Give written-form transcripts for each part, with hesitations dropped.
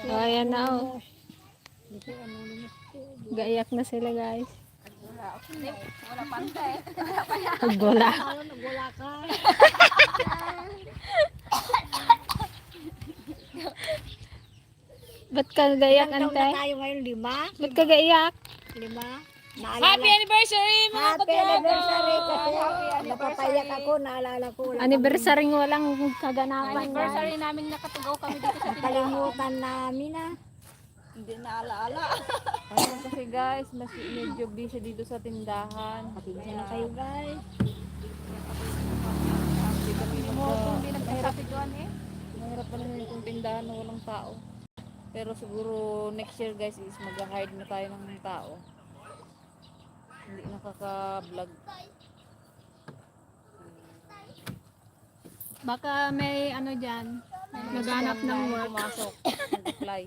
Oh, ayan na oh. Gaiyak na sila guys. Wala pantay. Nagbola. Nagwala ka. Ba't ka gaiyak, Ilang taon na ante? tayo ngayon? 5? Ba't ka gaiyak? 5? Happy anniversary mga Happy kadragon! anniversary kasi Happy napapayak ako, naalala ko. Wala Anniversary ng walang kaganapan guys. Anniversary namin nakatugaw kami dito sa tindahan. Kalimutan namin Hindi na alaala. Ayun kasi guys, medyo busy dito sa tindahan. Pasensya na kayo guys. Hindi kami Hindi nagkasapiguan eh. mahirap pa naman itong tindahan na walang tao. Pero siguro next year guys is mag-hire na tayo ng tao. Hindi nakaka-vlog. Baka may ano dyan. Naghanap ng work. Pumasok. Nag-apply.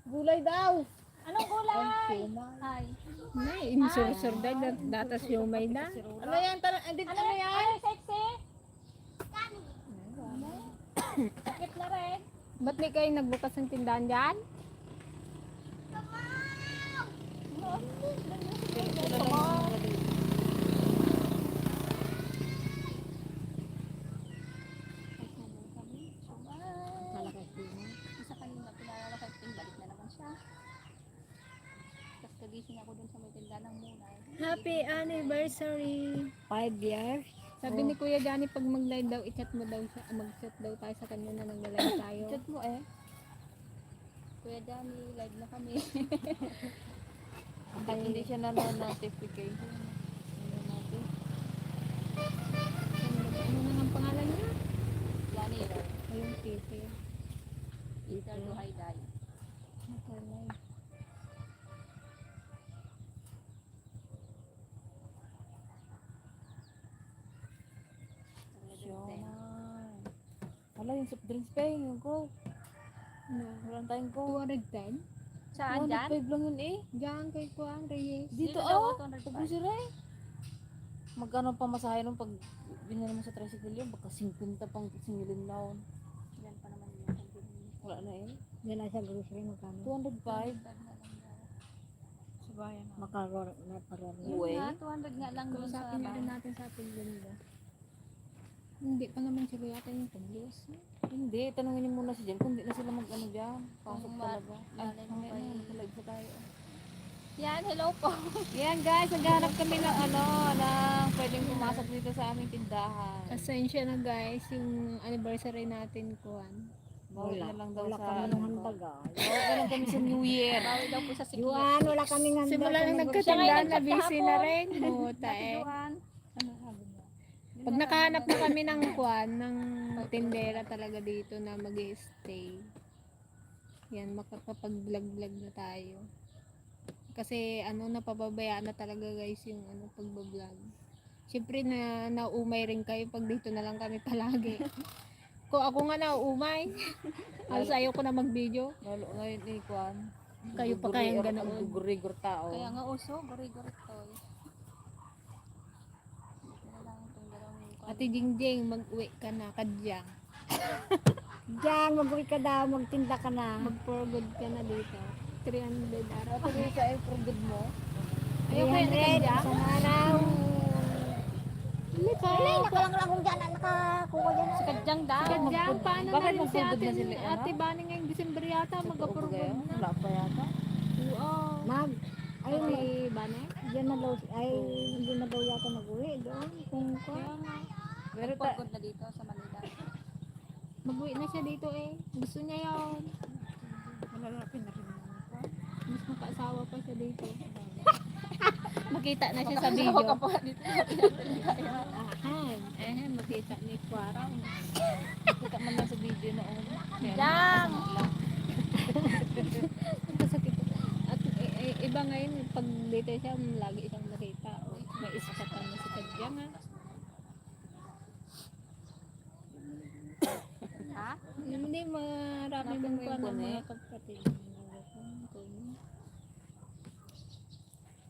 Gulay daw. Anong gulay? Ay. May insursur datas yung may na. Ano yan? Ano yan? Ay, sexy. Sakit na rin. Ba't di kayo nagbukas ng tindahan dyan? Isa kanina pinalala kay Ting, balik na naman siya. Tapos kagising ako dun sa may tindahan ng Munay. Happy anniversary! 5 years. Sabi ni Kuya Johnny pag mag-live daw, i-chat mo daw siya, mag-chat daw tayo sa kanya na nag-live tayo. Chat mo eh. Kuya Danny, live na kami. Hindi siya na-notification. Ano na ang pangalan niya? Danny, Ayun, Tite. Peter Duhayday. Nakalive. Wala yung soft drinks pa yung Coke. No. Wala tayong Coke. 210? Saan dyan? 105 lang yun eh. Diyan kay Kuang Reyes. Dito daw, oh. 205. Pag-grocery eh. Magkano pa masahe nung pag binili mo sa tricycle yun? Baka 50 pang singilin na. Yan pa naman yung Wala na eh. Yan na sa grocery magkano. 205. Sabayan na. Makaror na parang. Uwe. Nga, 200 nga lang doon sa Kausapin na rin natin sa ating ganda. Hindi pa naman sila yata yung pag-lios. Hindi, tanungin niyo muna si Jen kung hindi na sila mag-ano dyan. Pasok Kung talaga. Ay, malay mo mamaya kay- na, nag-live pa tayo. Yan, hello po. Yan guys, naghanap kami ng ng pwedeng pumasok dito sa aming tindahan. Asensya na guys, yung anniversary natin kuan. Bawi na lang daw Wala sa kami ng handa guys. Bawi na lang kami sa New Year. Bawi daw po sa sikip. Yuan, wala kaming handa. Simula nang nagkatindahan na busy na rin. Muta eh. Johan. Pag nakahanap na kami ng kuan, ng tindera talaga dito na mag-stay. Yan, makakapag-vlog-vlog na tayo. Kasi ano, napapabayaan na talaga guys yung ano, pagbablog. Siyempre na nauumay rin kayo pag dito na lang kami palagi. Kung ako nga nauumay, alas ayaw ko na mag-video. Lalo ngayon eh, Kwan. Kayo pa kayang ganoon. Gugurigor tao. Kaya nga uso, gori-gori toy. Wala lang itong dalawang kwan. Ate Jingjing, mag-uwi ka na, kadyang. Diyan, mag-uwi ka daw, magtinda ka na. Mag-for good ka na dito. 300 araw. Kasi sa for good mo. Ayaw kaya na 300 kadyang? isang araw. Hindi ka. Nakalang kung dyan, nakakuha dyan. Si Kadyang daw. Kadyang, paano na Bakit rin si mag-for good ate, na sila, ano? ate Bani ngayong December yata, mag-for good Kaya, na. wala pa yata. Oo. Mag, ay, Ate Bani? dyan na daw, ay, hindi na daw yata mag-uwi doon. Kung ko. Kaya nga. Pero Pagod na dito sa Manila. Mag-uwi na siya dito eh. Gusto niya yun. malalapin na rin naman. Mas makaasawa pa siya dito. Makita na siya sa video. Ako pa dito. Ahan. Makita ni Kwaraw. Kita man lang sa video na ano. Jang! Masakit. At iba ngayon, pag dito siya, lagi siyang nakita. Oh, may iskatan na si Kadyang ha. Ha? Hindi marami Natin mong mo kuha yung ng mga connect. kapatid.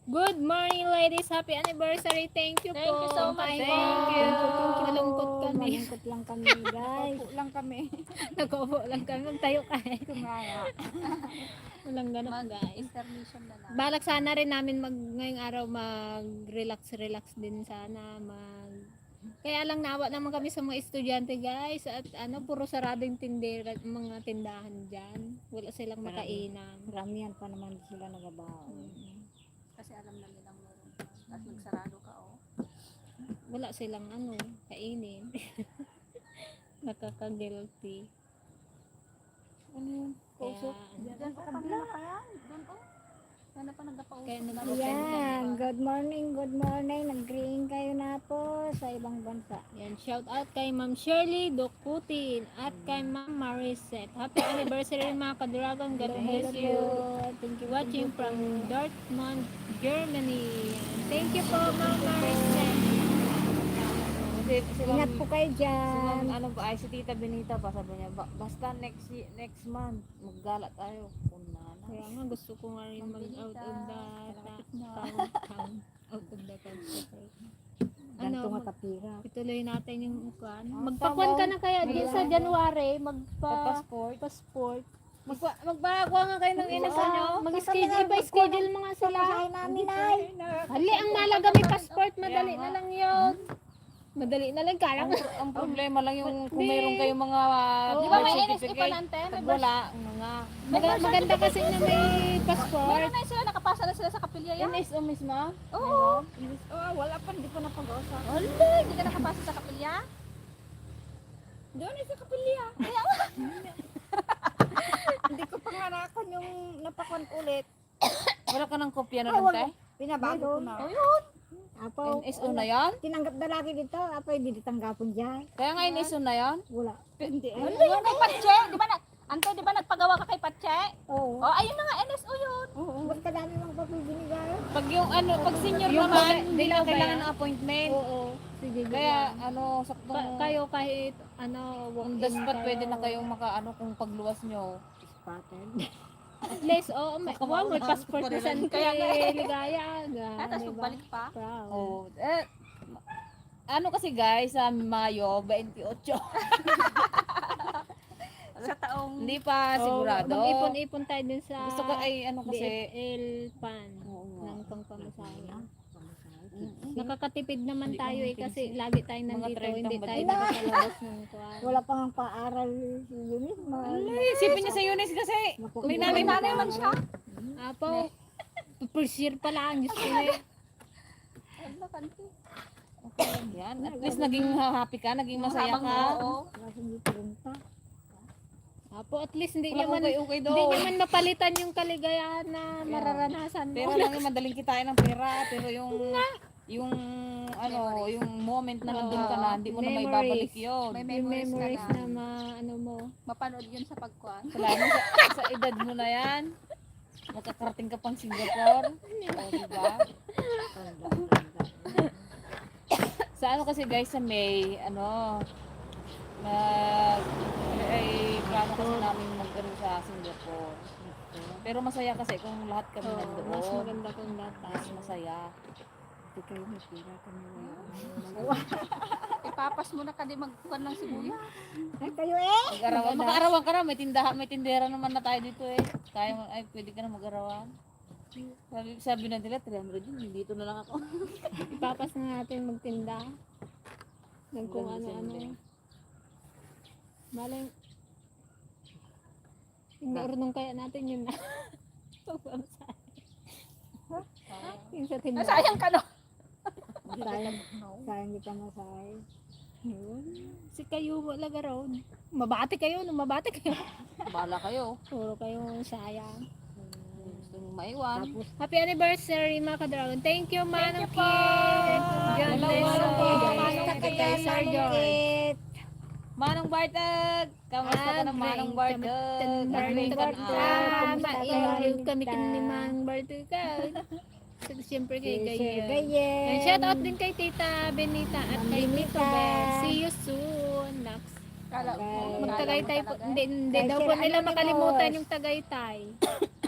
Good morning, ladies. Happy anniversary. Thank you Thank po. you so much. Thank Thank you. you. Malungkot kami. Malungkot lang kami, guys. Opo lang kami. Nag-upo lang kami. Magtayo kayo. Kumaya. Walang ganun, guys. Mag-intermission na lang. Balak sana rin namin ngayong araw mag-relax din sana. Kaya lang nawa naman kami sa mga estudyante, guys. At puro saradong tindera, mga tindahan dyan. Wala silang makainan. Maramihan pa naman sila nagabaw. Kasi alam na nilang meron ka. At nagsarado ka, oh. Wala silang kainin. Nakaka-guilty. Ano yun? Kaya, Diyan pa kabila kaya? Doon, oh. Sana pa nagpa-usap. kaya na. Ayan, good morning, good morning. Nag-greeting kayo na po sa ibang bansa. yan, shout out kay Ma'am Shirley Dokutin at kay Ma'am Mariset. Happy anniversary mga ka-dragon. God bless you. Thank you. Watching from Dortmund, Germany. Thank you po, Ma'am Mariset. Si Ingat po kayo Si dyan. Ma'am, si Tita Benita pa, sabi niya, basta next month, maggala tayo. Kunana. Kaya nga gusto ko nga rin mag-out of the town. Out of the town. Ganito nga kapira. Ituloy natin yung ukwan. Magpakuan ka na kaya din sa January. Passport. Passport. Magpagawa nga kayo ng inasa nyo. Mag-schedule. Iba-schedule mga sila. Pamasahe namin ay. Hali, ang malaga may passport. Madali na lang yun. Madali na lang. Karang. Ang problema lang yung kung mayroon kayong mga Oo. Di ba may birth NSE pa certificate, nante? pag wala, mga Maganda kasi na may passport. Meron na sila, nakapasa na sila sa kapilya yan. NSO mismo? Oo. Wala pa, hindi pa napag-usap. Wala, hindi ka nakapasa sa kapilya? Doon sa kapilya. Hindi ko pangarakan yung napakuan ulit. Wala ka ng kopya na doon, te? Pinabago ko na. Ayun. Apo, NSO na yan? tinanggap na lagi dito. Apo, hindi ditanggapon dyan. Kaya nga NSO na yan? Wala. Hindi. Wala yung kay Patche. Di ba Ante, di ba nagpagawa ka kay Patche? Oo. Oh, ayun na nga, NSO yun. Ba't kadami mga papel binigay? Pag yung pag senior Yung naman, mga- hindi na dilaw ba kailangan yan? ng appointment. Oo. Sige, Kaya saktong kayo kahit on the spot pwede na kayong kung pagluwas nyo. Spotted. at least, may passport na sa Kaya nga. Ligaya. Tapos magbalik pa. Proud. Oh, kasi guys, sa Mayo 28. Sa taong... Hindi pa sigurado. Mag-ipon-ipon tayo din sa Gusto ko ay kasi DFL Pan Oo nga. ng pangpamasaya. Mm-mm. Nakakatipid naman Hindi tayo naman kasi lagi tayo Mga nandito, 30 hindi ba tayo din? nakakalabas ng kuwan. Wala pa nga paaral si Eunice. Ay, isipin niya sa Eunice kasi may nanay man siya. Apo, first year pa lang, Diyos ko na. Ano, kanti? okay lang yan. At least naging happy ka, naging masaya ka. Oo. Kasi hindi pinunta. Apo, at least hindi Wala naman okay hindi doon. naman mapalitan yung kaligayahan na mararanasan Pero mo. lang yung madaling kitain ng pera, pero yung moment na nandun ka na, hindi mo na Memories. maibabalik yun. May Yung memories memories ka na na. mo. Mapanood yun sa pagkuhan. Lalo sa edad mo na yan, makakarating ka pang Singapore. O, diba? Sa kasi guys, sa May, ay plano kasi namin mag-ano sa Singapore. Pero masaya kasi kung lahat kami Mas nandoon. maganda kung Mas data. masaya. Hindi kayo natira kami. Ipapas mo na ka di magkuhan ng sibuyas. Ay, kayo eh! Mag-arawan. Maka-arawan ka na. May tindera naman na tayo dito eh. Kaya mo, pwede ka na mag-arawan. Sabi na nila, 300 yun. Dito na lang ako. Ipapas na natin magtinda. Ng kung ano-ano. Malay, inaurnong kaya natin yun na. Yung sa tinda. Sayang ka no. Sayang di ka masahe. Yun. Si kayo wala garon. Mabati kayo, mabati kayo. Bahala kayo. Puro kayo sayang. Gusto nyo maiwan. Happy anniversary mga ka-dragon. Thank you, Manong Kit. God Hello, bless Manong you. Kit. Kamusta ka Kay dyan, Sir Manong George. Kit? Manong Bartag! Kamusta ka na Manong Bartag? Nag-ring ka na. Kami ni Manong Bartuga. Siyempre kay Sir Gayen. Gayen. And shout out din kay Tita Benita at kay Mito Benita. Ben. See you soon. Next. Kala Okay. Magtagaytay po. Hindi Kay daw Sir po nila Anonymous. makalimutan yung Tagaytay.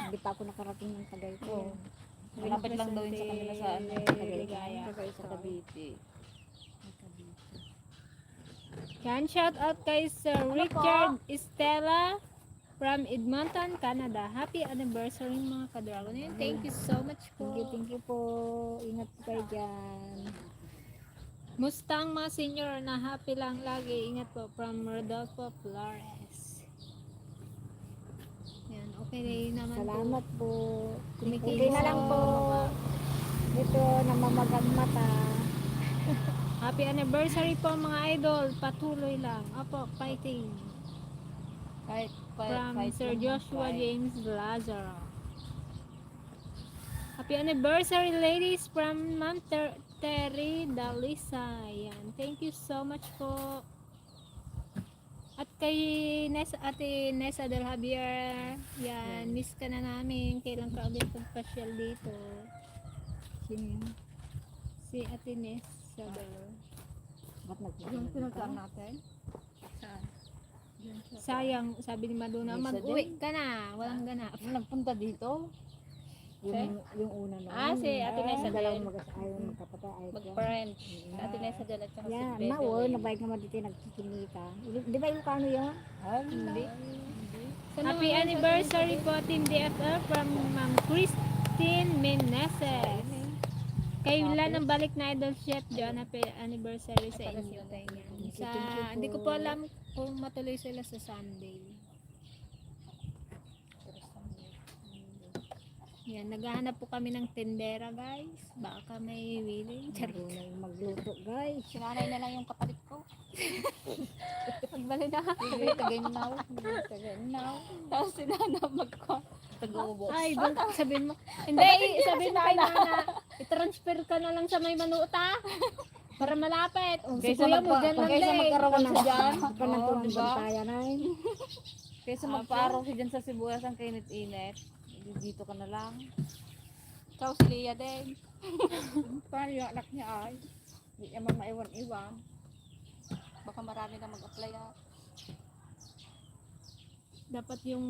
Hindi pa ako nakarating ng Tagaytay. Malapit lang daw yun sa kanila sa ano, Ligaya. sa Cavite. Yan, shout out kay Sir Richard Estela from Edmonton, Canada. Happy anniversary mga ka-dragon. Yun, thank you so much po. Thank you po. Ingat po kayo dyan. Mustang mga senior na happy lang lagi. Ingat po from Rodolfo Flores. Yan, okay naman Salamat po. Kumikilos Okay na lang sa po. mga Dito, namamagang mata. Happy anniversary po mga idol. Patuloy lang. Apo, fighting. From Sir Joshua James Lazaro. Happy anniversary ladies from Ma'am Terry Dalisa. Yan. Thank you so much po. At kay Ate Nessa Del Javier. Yan. Miss ka na namin. Kailan ka ulit pagpasyal dito? Sino yun? Si Ate Nessa Del. Ba't Yung nagpunta pinuntahan ka? natin? Saan? Sayang, sabi ni Madonna, Lisa mag-uwi ka na. Walang ganap. Nagpunta dito? Yung una na. Ah, si Ate Nessa Ang dalawang Del. mag-asawa magkapatay. Ay, Mag-friend. Ate Nessa Del at saka si yan, Bebe. mao, nabayag naman dito nagkikimika. Di ba yung kano yun? Hindi. Happy anniversary po Team DFL from Ma'am Christine Meneses. Kailan ang balik na Idol Chef John? Happy anniversary sa inyo. Sa, hindi ko po alam kung matuloy sila sa Sunday. Yan, naghahanap po kami ng tendera guys. Baka may willing. Ano na yung magluto, guys. Sinanay na lang yung kapalit ko. Pagbali na. Tagainaw. Tagainaw. Tapos sinana magko. Taga-ubos. Ay, doon sabihin mo. Hindi, sabihin mo kay Nana. I-transfer ka na lang sa may manuta. Para malapit. O, si Kaysa kuya mo magpa- dyan lang kaysa lang. magkaroon siya dyan. Ikaw na Oo, po diba? tayo na yun. Kaysa magpa-araw siya dyan sa sibuyas ang kainit-init. Dito ka na lang. Ikaw si Leah din. Paano yung anak niya ay? Hindi niya man maiwan-iwan. Baka marami na mag-apply ah. Dapat yung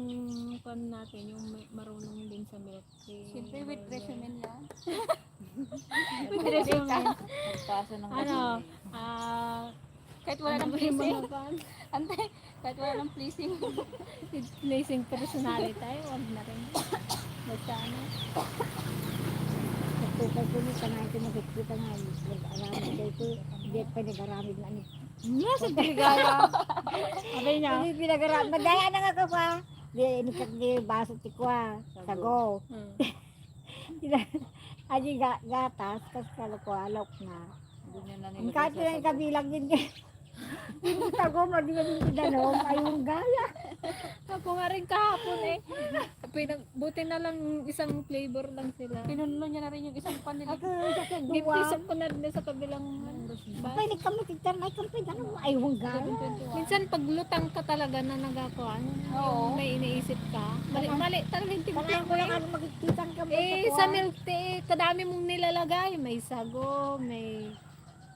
kan natin, yung marunong din sa milk tea. Siyempre with resume yan. With resume. Magpasa ng Ano? Kahit wala nang Ano yung pleasing. mga pan? Antay, kahit wala nang pleasing. Placing personality tayo. Huwag na rin. Basta ano. Nagtukay ko nito na ito nakikita nga. Nag-aramid na ito. Hindi pa nag-aramid na ano. Nasa Biligaya. Sabi niya. Hindi pinag-aramid. Madaya na nga ka pa. Di, inikat di baso tikwa. Sago. Aji gatas. Kas kaloko alok na. Hindi niya na Ang kahit na yung kabilang din niya. Yung sago mo, di ba din tinanong? Ayong gaya. Ako nga rin kahapon eh. Buti na lang isang flavor lang sila. Pinuno niya na rin yung isang pan nila. Ako sa Gipisok kaduwa. ko na rin sa kabilang Pwede ka matigtan. Ay, kampay. Ano? Ayong gaya. minsan paglutang ka talaga na nagakuan, Oo. may iniisip ka. Mali talaga yung timpla Kailangan ko ko lang eh. ano magkikita ka mo. Eh, sa milk tea, kadami mong nilalagay. May sago, may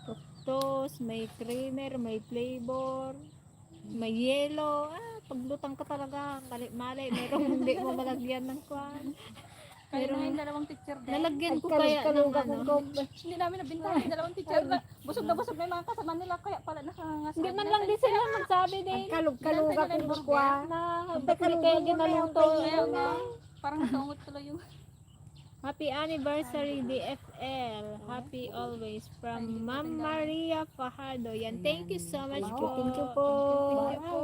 fructose, may creamer, may flavor, may yellow. Paglutang ka talaga, mali, mayroong hindi mo malagyan ng kwan. Kaya na yung dalawang teacher din. Nalagyan ko kaya ng ano. Hindi namin nabintahan yung dalawang teacher na busog na yung mga kasama nila. Kaya pala nakangasal. Hindi man lang din sila magsabi din. Kalug-kaluga kung bakwa. Na, kaya ginaluto. Kaya nga, parang nakaungot tuloy yung Happy anniversary DFL. Happy always from Ma'am Maria Fajardo. Yan, thank you so much po. Thank you po. Thank you po.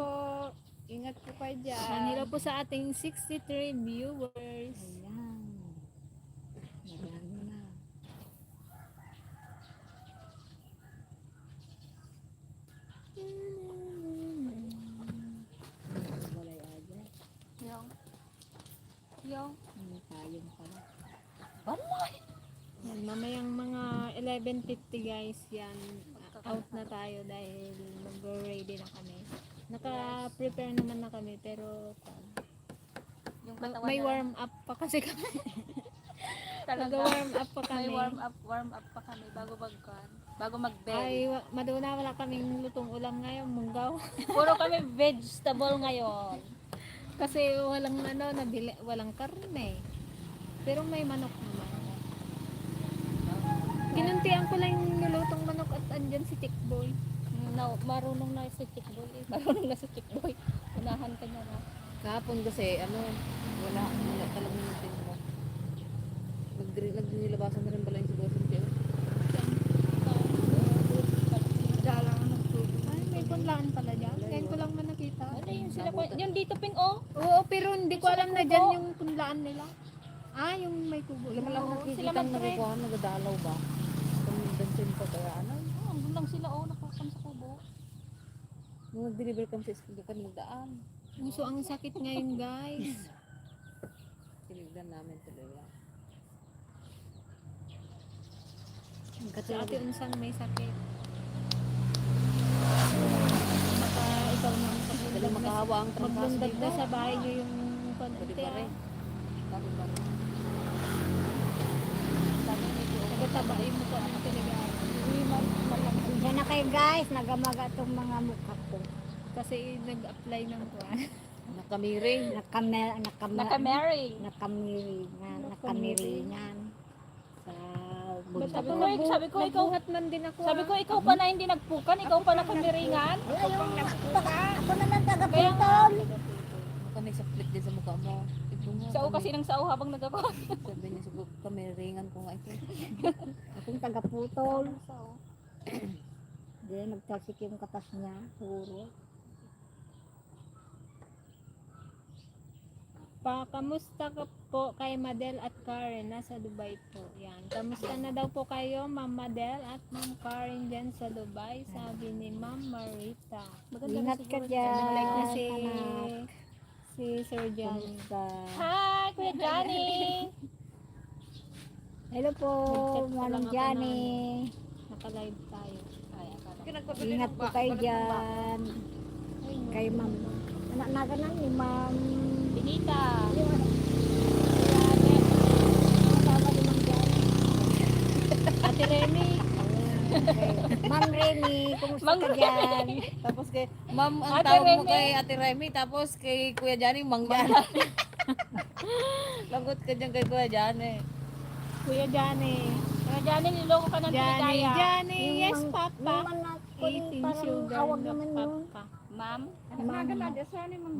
Ingat po kayo dyan. Hello po sa ating 63 viewers. Ayan. Marami na. Walay aja. yung Tayong pala. Yan, mamayang mga 11:50 guys, yan. Out na tayo dahil mag-ready na kami. Naka-prepare naman na kami pero yung katawan may na- warm up pa kasi kami. talaga. Nag-warm up pa May kami. warm up pa kami bago magkan. Bago mag-bed. Ay, maduna wala kaming lutong ulam ngayon, munggaw. Puro kami vegetable ngayon. Kasi walang ano, walang karne. Pero may manok naman. Ginuntian ko lang yung nilutong manok at andyan si Tikboy. No, marunong na si Chick Boy. Marunong na si Chick Boy. Unahan ka niya na. Kahapon kasi, wala talagang minutin mo. Naglilabasan na rin pala yung sitwasyon ko. Ay, may punlaan pala dyan. Ngayon ko lang man nakita. Ano yun sila po? Yung dito ping oh. Oo, pero hindi ko alam na dyan yung punlaan nila. Ah, yung may kubo. Alam mo lang Oo, nakikita sila ang mag-trade. nagkuhan, nagadalaw ba? Kung dansin pa kaya Andun lang sila oh, nakakam sa kubo. nung nag-deliver kami sa school, kami magdaan. Puso ang sakit ngayon, guys. Tinignan namin talaga. Kasi ate Unsang may sakit. Baka ikaw na Dali makahawa ang trangkaso maglundag dito. na sa bahay niyo yung Pwede konti. pa rin. Bakit ba rin? Nagatabain mo ko ang talaga. Diyan na kayo guys, nagamaga itong mga mukha ko. Kasi nag-apply ng kuwan. Nakamiring. Nakamiringan. Sa Ba't bunso. ako Sabi ko, ikaw, magbuhat man din ako. sabi ko, ikaw pa na hindi nagpukan, ikaw pa na kamiringan. Ako naman taga-putol. Kami sa split din sa mukha mo. Ito nga. Sao kasi ng sao habang nagako. Sabi niya siguro kamiringan ko nga ito. Akong taga-putol. Di, nagtalsik yung katas niya. Puro. Kamusta ka po kay Madel at Karen? Nasa Dubai po. Yan. Kamusta na daw po kayo, Ma'am Madel at Ma'am Karen dyan sa Dubai? Sabi ni Ma'am Marita. Ingat ka Like dyan. na si, anak. si Sir Johnny. Kamusta? Hi, Kuya Johnny! Hello po, Nag-chat pa lang Manong ako Johnny. Naka-live tayo. Ingat po kayo dyan. Kay Ma'am. Anak na ka na ni Ma'am. Binita! Kasama ni Ma'am Johnny. Ate Remy, Ma'am Remy, kumusta ka dyan? Tapos kay, ma'am, ang Ate tawag mo Remy. kay Ate Remy, tapos kay Kuya Johnny, Mang Jan. Lagot ka dyan kay Kuya Johnny. Kuya Johnny. Kuya Johnny, niloko ka ng Johnny, pinagaya. Johnny, yes, Yung Papa. anak ko rin, Eating parang sugar awag na naman yun. Papa. Ma'am?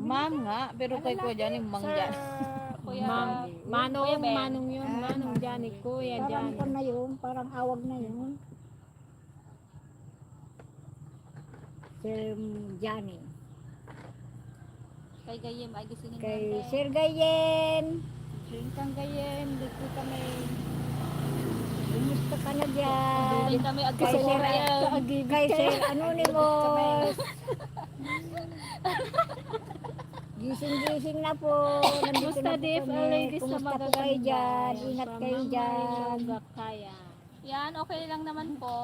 Ma'am nga, pero kay Kuya Johnny, Mang Sir, Jan. Kuya... Manong, Kuya Ben. Manong yun. Manong Johnny, Kuya Parang Johnny. ko na yun, parang awag na yun. Sir Johnny. Kay Gayem, ay gisingin Kay natin. Sir Gayen. Drink kang gayen, dito kami. Kumusta ka na dyan? Doon kami at Kay Sir, kay Sir Anonymous. Gising-gising na po. Nandito Kumusta, na po Dave? kami. Ladies na Kumusta po magaganda. kayo dyan? Ingat From kayo Mama dyan. Iloga, Kaya. Yan, okay lang naman po.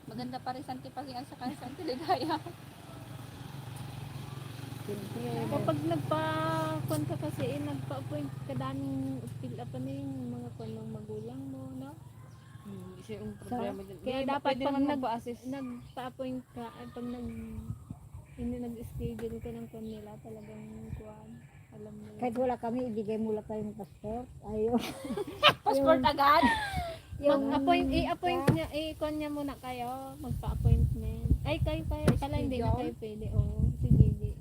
Maganda pa rin Santipagian sa kanya Santiligaya. Kapag nagpa-kwan ka kasi, nagpa-appoint ka daming fill up ano yung mga kwan ng magulang mo, no? Siya yung problema dyan. Kaya May iba dapat pwede pag naman magpa-assist. nagpa-appoint ka, ay pag nag-schedule ka ng kwan nila, talagang kwan, alam mo. Kahit wala kami, ibigay mo lang tayong passport. Ayun. Passport agad? I-appoint niya, i-kwan niya muna kayo, magpa-appointment. Ay, kayo pala hindi na kayo pwede. Oo, sige, schedule.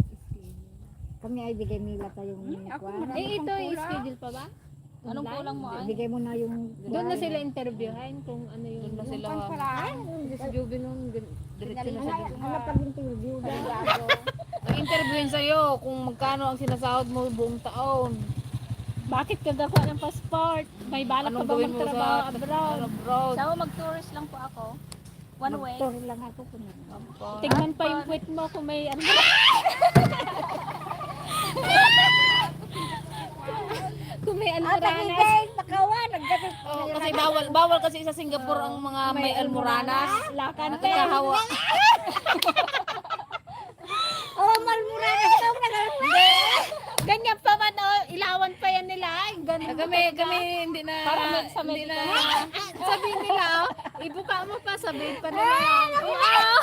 Kami ay ibigay nila tayong kwan. Ito, i-schedule pa ba? Anong Online? kulang mo ay? Ibigay mo na yung Doon na sila interviewin kung ano yung... Doon na sila. Si Joby nung diretso na siya doon. Ano pag-interview ba? Ang-interviewin sa'yo kung magkano ang sinasahod mo buong taon. Bakit ka gawa ng passport? May balak ka Anong ba gawin mo magtrabaho sa abroad? abroad? So, mag-tourist lang po ako. One way. Doktor lang ako kung ano. Tignan pa yung puwet mo kung may ano. Kung may almoranas. Ibigay, pakawa, naggatid. Oh, kasi bawal kasi sa Singapore ang mga may almoranas. Lakan At nakahawa. Oh, malmuranas daw na. Ganyan pa man, oh, ilawan pa yan nila. Ay, ganun. Kami hindi na Sa hindi na Sabihin nila, oh, ibuka mo pa, sabihin pa nila. Wow!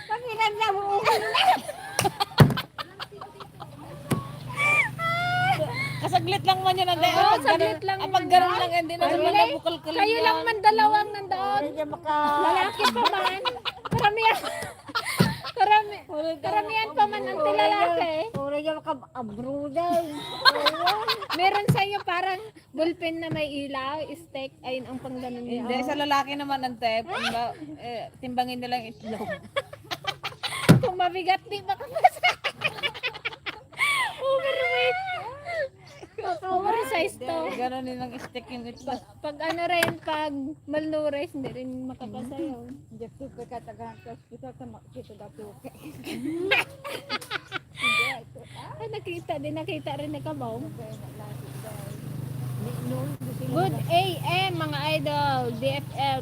Pagilan na mo. kasi saglit lang man yun. Ante. Oo, saglit lang Pag ganun lang, hindi na sila nabukal-kal. Kayo lang man dalawang nandoon. Hindi maka... Lalaki pa man. Karamihan. Karamihan pa man ang lalaki. Puro niya maka-abrudan. Meron sa'yo parang ballpen na may ilaw, stick, ayun ang pang ganun niya. Hindi, sa lalaki naman, Ante. Timbangin nila yung itlog. Kung mabigat, di makapasa. Overweight. Oversize to. Ganon nilang stick yung itlog. Pag ano rin, pag malnourished, hindi rin makapasa yun. Diyan ko katagaan sa hospital sa makikita dati. Ay, nakita rin ni Kabaw. Good AM mga idol, DFL,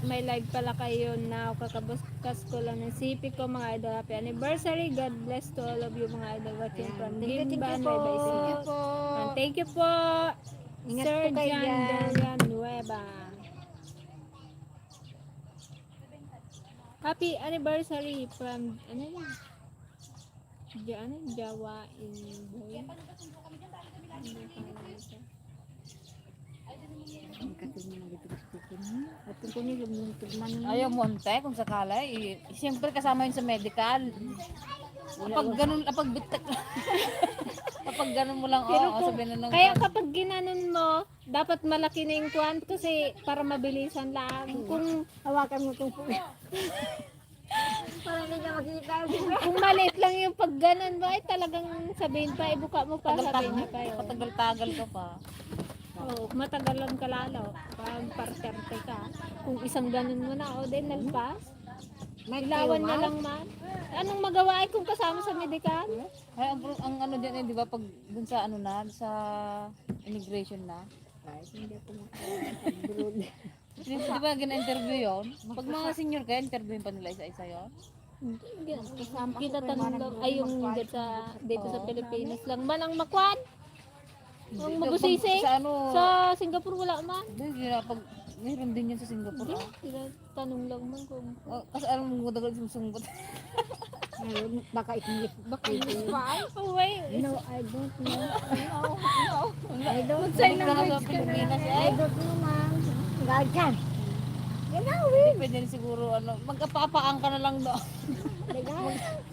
may live pala kayo now. Kakabuskas ko lang ng CP ko mga idol. Happy anniversary, God bless to all of you mga idol watching from Thank you Gimban, po. Nueva Ecija. And thank you po, Ingat Sir po kayo John dyan. Villanueva. Happy anniversary from, ano yan? Jawa in Boy. Ayaw mo, Ante, kung sakala. Siyempre kasama yun sa medical. Kapag ganun, kapag ganun mo lang, Pero oo, kung, sabihin na nung... kaya kapag ginanon mo, dapat malaki na yung kwan kasi para mabilisan lang. Kung Hawakan mo itong puno. Para hindi niya makita. kung maliit lang yung pag ganon mo, ay talagang sabihin pa, ibuka mo pa, sabihin niya pa yun. Patagal-tagal ka pa. Oo, matagalan ka lalo. Pag parterte ka. Kung isang ganon mo na, o din nagpas. May Ilawan tiwa. na lang man. Anong magawa ay kung kasama sa medikal? Ay, ang ano dyan, di ba, pag dun sa ano na, sa immigration na, Hindi ako maka-abroad. di ba gina-interview yun? Pag mga senior ka, interviewin pa nila isa-isa yun? Kita tanong lang, ay yung dito sa Pilipinas lang man ang makwan. Ang magusisi. Sa ano, Sa Singapore wala man. hindi, pag, mayroon din yan sa Singapore. Ah. Tanong lang man kung Kasi alam mo, dagal sumusunggot. Ngayon, baka English. Baka English. oh, wait. No, I don't know. I don't Sign lang sa Pilipinas. I don't know, ma'am. Ganyan. Pwede rin siguro, ano, magkapapaang ka na lang doon.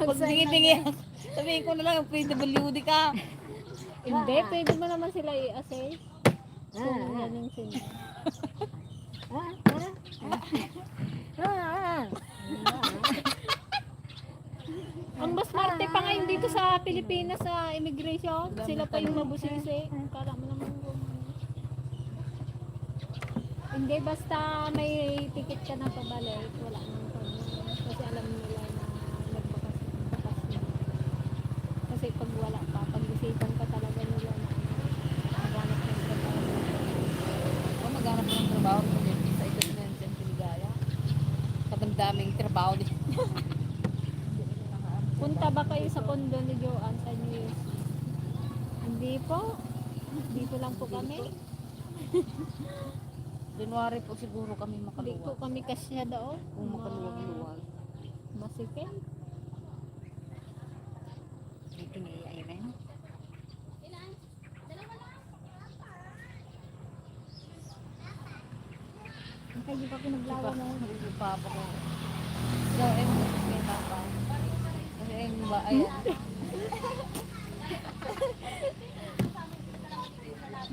Pag Sign bingi-bingi, sabihin ko na lang, PWD ka. Hindi, pwede mo naman sila i-assess. Kung yan yung sila. Ang mas marte pa ngayon dito sa Pilipinas sa immigration, sila pa yung mabusisi. Kala mo naman hindi, basta may ticket ka na pabalik, wala nang problem. Kasi alam nila na nagbakas na. Kasi pag wala pa, pag-isipan ka talaga nila na maghanap ng trabaho. O, maghanap ng trabaho sa ito na yung Piligaya. Kadamdaming trabaho din. Punta ba kayo sa kondo ni Joanne sa News? Hindi po. Dito lang po kami. January po siguro kami Hindi po makaluwag. kami kasya doon. Kung makaluwag-luwag. Masikip. Ito na ayun na yun. Kaya pa pinaglawa mo. Papa ko. So, eh, may papa. Kasi eh, ba, ayun.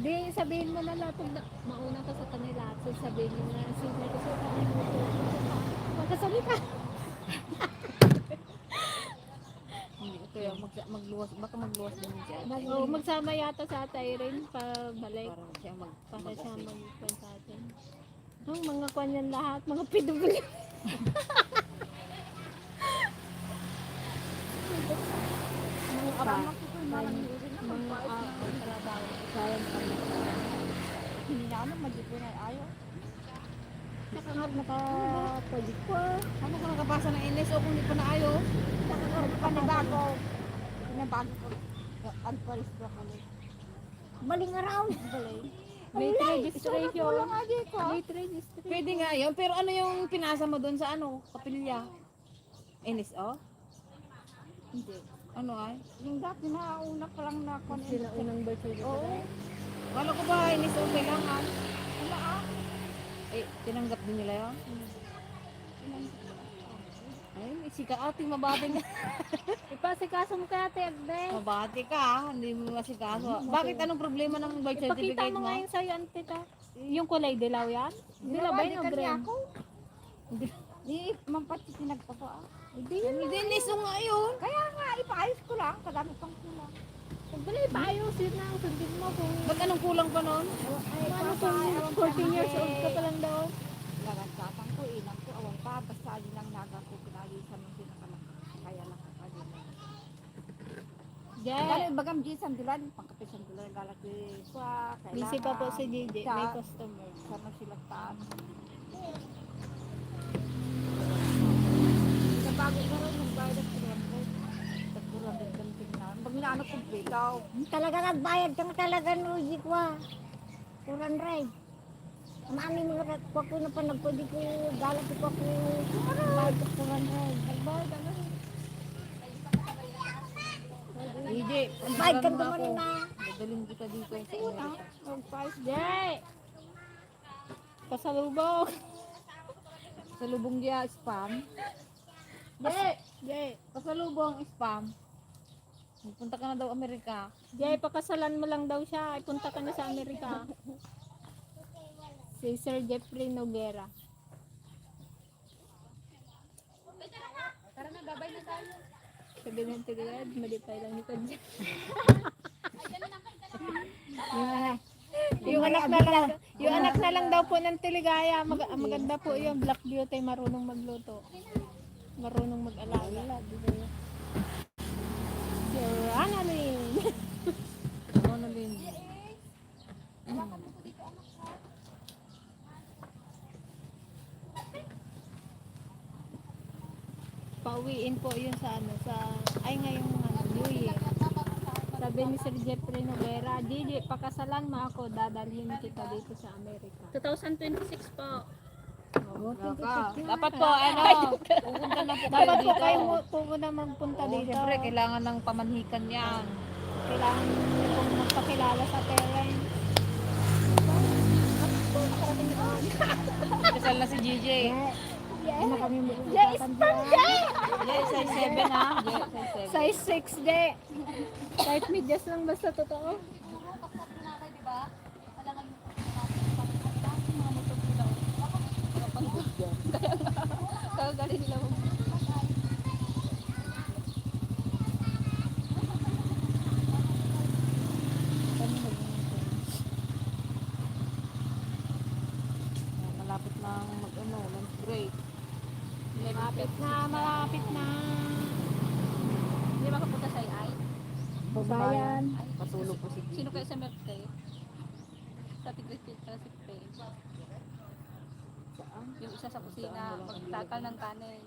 Di, sabihin mo na lang pag mauna ka sa kanila. So, sabihin mo na, sige ko sa kanila. Magkasalita. Hindi ko kaya magluwas, baka magluwas din siya. O, magsama yata sa atay rin pabalik. Para siya Para siya magpan sa atin. Ang mga kanyan lahat, mga PW. Mga trabaho. Sayang kami. Hindi na ano, magipunan ayaw. Nakakarap nakapwede ko. Ano kung nakapasa ng NS o kung hindi pa na ayaw? Nakakarap pa na bago. Pinabago ko. Unparis ko kami. Maling around. Late registration. Wala nga dito. Late registration. Pwede nga yun, pero ano yung pinasa mo doon sa ano, kapilya? NSO? Hindi. Ano ay? Yung dati na una pa lang na ako. Sila unang birth certificate. Oo. Kala ko ba inis o kailangan? Wala ah. Eh, tinanggap din nila yan? Ay, si Ate, mabati ka. Ipasikaso mo kaya Ate Agde. Mabati ka, hindi mo masikaso. Bakit anong problema ng birth Ipakita certificate mo mo? ngayon sa'yo, Ante ka. Yung kulay dilaw yan? Dilaw ba yun o green? ako. Di, mampati sinagpapa ah. Hindi yun. Hindi, niso nga yun. Kaya nga, ipaayos ko lang. Kadami pang kulang. Wala, ipaayos yun na. Sundin mo kung Ba't anong kulang pa nun? ano kung 14 years old ka pa lang daw. Lagasatan ko, ilang ko, awang pa. Basta di lang naga ko pinalisan ng pinakalak. Kaya nakakalilan. Jay, Dali, bagam di sandulan. Pangkape sandulan. Galak di kwa. busy pa po si JJ. May customer. Sama sila taan. Bago ka rin, nagbayad at 300. Tagpuran din kang tingnan. Pag naano kong ikaw. Talaga nagbayad kang talaga Nuji ko ah. 400. Mami mo na ko na pa nagpwede ko galat ko ako. Bayad ko 400. Nagbayad ano. Hindi. Bayad kang naman na. Dadalhin kita dito sa Una, Amerika. mag-price. Jay! Pasalubog. Sa lubong dia spam. Jay, Pasalubong spam. Magpunta ka na daw Amerika. Jay, pakasalan mo lang daw siya. Ipunta ka na sa Amerika. Si Sir Jeffrey Noguera. Tara na, babay na tayo. Sabi ng tigad, malipay lang ni Padja. Yung anak na lang daw po ng Tiligaya. Maganda po yung Black Beauty, marunong magluto. Marunong mag-alaga. Sir Annalyn. Ano na din? Pauwiin po yun sa ano, ngayong New Year. Sabi ni Sir Jeffrey Noguera, Gigi, pakasalan mo ako, dadalhin kita dito sa Amerika. 2026 po. Dapat po, ano, pupunta na po kayo Dapat po dito. kayo po muna magpunta Oo, dito. siyempre, kailangan ng pamanhikan yan. Kailangan niyo pong magpakilala sa parents. Kasal na si GJ. Ano kami mo? Yes, Jay, size 7 ha. Jay, size 7. Size 6 de. Kahit medyas lang basta totoo. Kaya galing nila mo. Malapit na mag-ano, lunch break. Malapit na. Hindi makapunta sa AI. Babayan. Patulog po si Sino kayo sa Merte? Sa Tigrisit, sa Sikpe. Yung isa sa kusina, magtakal ng kanin.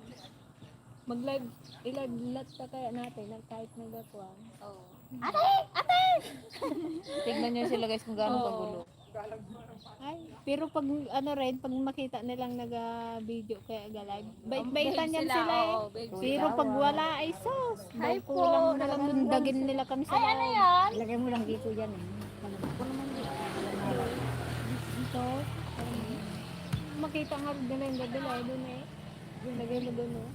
Mag-live, i-live lot pa kaya natin kahit nagkakwan. Oo. Tignan nyo sila guys kung gaano kagulo. Ay, pero pag ano rin, pag makita nilang naga-video kaya ga-live, bait-baitan yan sila eh. Oo, babe. Pero pag wala ay sus, dahil kulang na lang dundagin nila kami sa loob. Ilagay mo lang dito yan eh. Ito, makita nga rin nila yung gadala eh, doon eh. Yung lagay mo doon oh.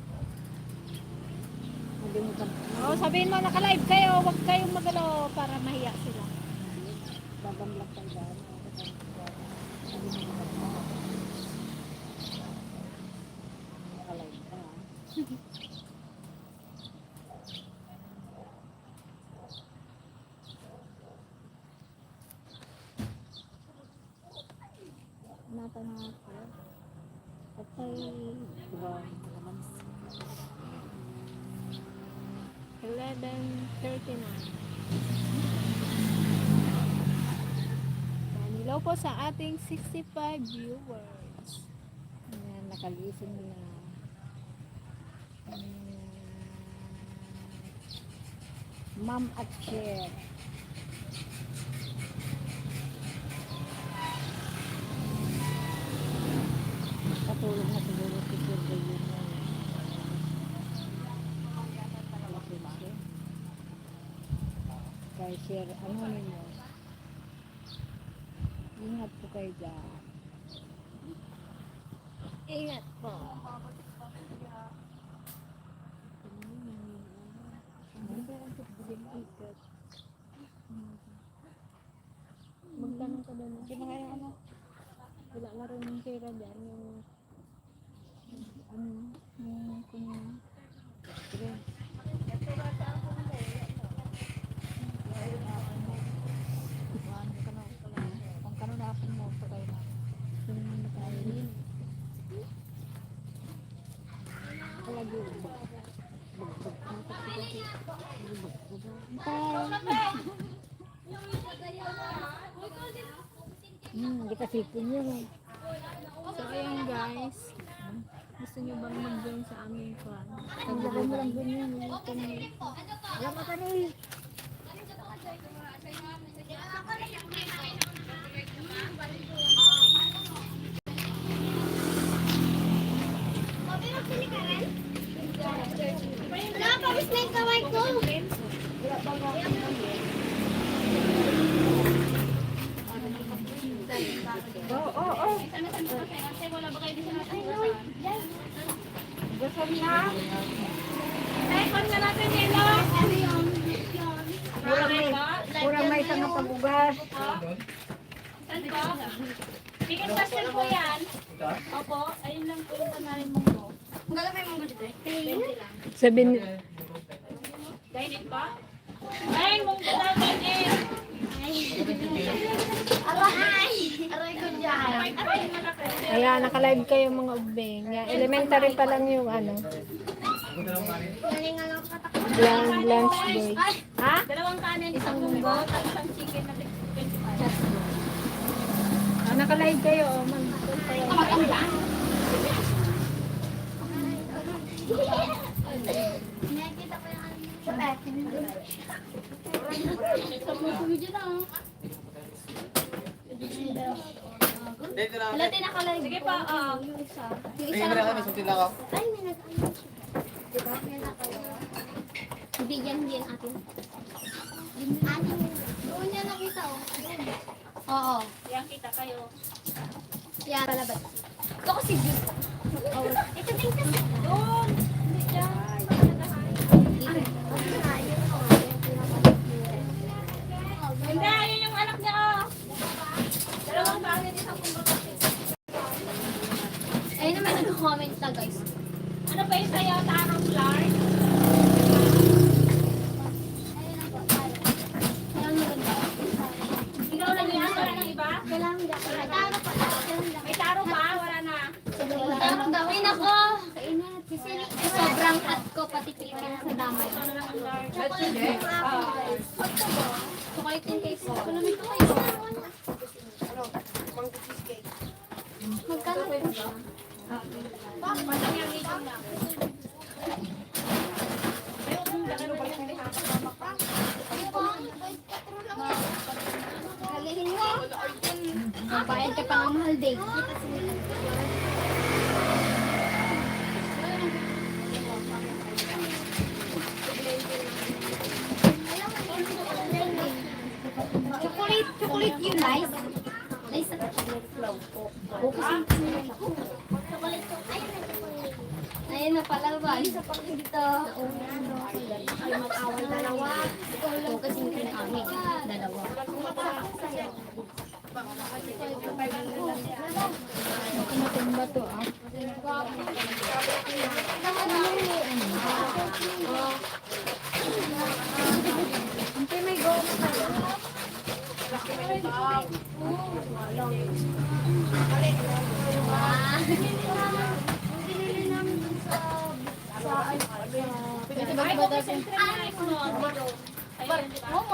Nalimutan. Oh, sabihin mo naka-live kayo, huwag kayong magalaw para mahiya sila. Babamlak tayo dyan. Nakalive ka. Nata na ako. Okay. Diba? Kalamansi. 11:39. Hello po sa ating 65 viewers. Ayan, nakalising na. Ma'am at Cher. Katulog na siguro si Cher yun. share. Ano mo? Ingat po kayo dyan. Ingat po. Magtanong ka doon. Sino kaya ano? Wala na rin yung pera dyan. Yung kung Sige. Ang kanunapin mo, patay na. Kita sipin yun. So, ayan guys. Gusto nyo bang mag-join sa aming kwan? Ang lagay mo lang dun yun. Alam mo ka rin. Kurang may isang pagugas. Bigat pastel po yan. Opo, ayun lang po yung panarin mong mo. Ang gala may mong budget eh. 7 Dahil pa? Ay, mong budget eh. Aray! Aray ko dyan. Aray na na kayo. Ayan, naka-live kayo mga ubeng. Yan, elementary pa lang yung ano. Yung lunch break. Ha? Dalawang kanin, isang munggo, tapos isang chicken na 25. Ah, naka-live kayo. Oh, man. Wala din nakalive. Sige pa, yung isa. Yung isa lang. Ay, may nag-ano. Diba? May nakalive. Hindi yan atin. Atin. Doon niya nakita, oh. Doon. Oo. Yan kita kayo. Yan. Palabas. Ito kasi view. Oh. Ito din kasi. Doon. Hindi dyan. Dito. Hindi, ayun yung anak niya, oh. Dalawang kanin, isang kumbaga. Ayun naman nag-comment na, guys. Ano ba yung sa'yo? Tarong flower? Ikaw lang yan? Wala nang iba? May taro pa. May taro pa? Wala na. Taro daw. Ay, nako. Kainat. Kasi sobrang hot ko, pati creepy na sa damay. Chocolate yung case. Kulamit ko kayo. Magkano po siya? Madami ang ito na. Halihin mo. Bayad ka pang mahal day. Chocolate yun, nice. Nice na chocolate flow po. Ayun na pala ba? Isa pang dito. Ay, mag-awal dalawa. Ito kasi yung kami. Dalawa. Tumba to ah. Hindi may goma kayo.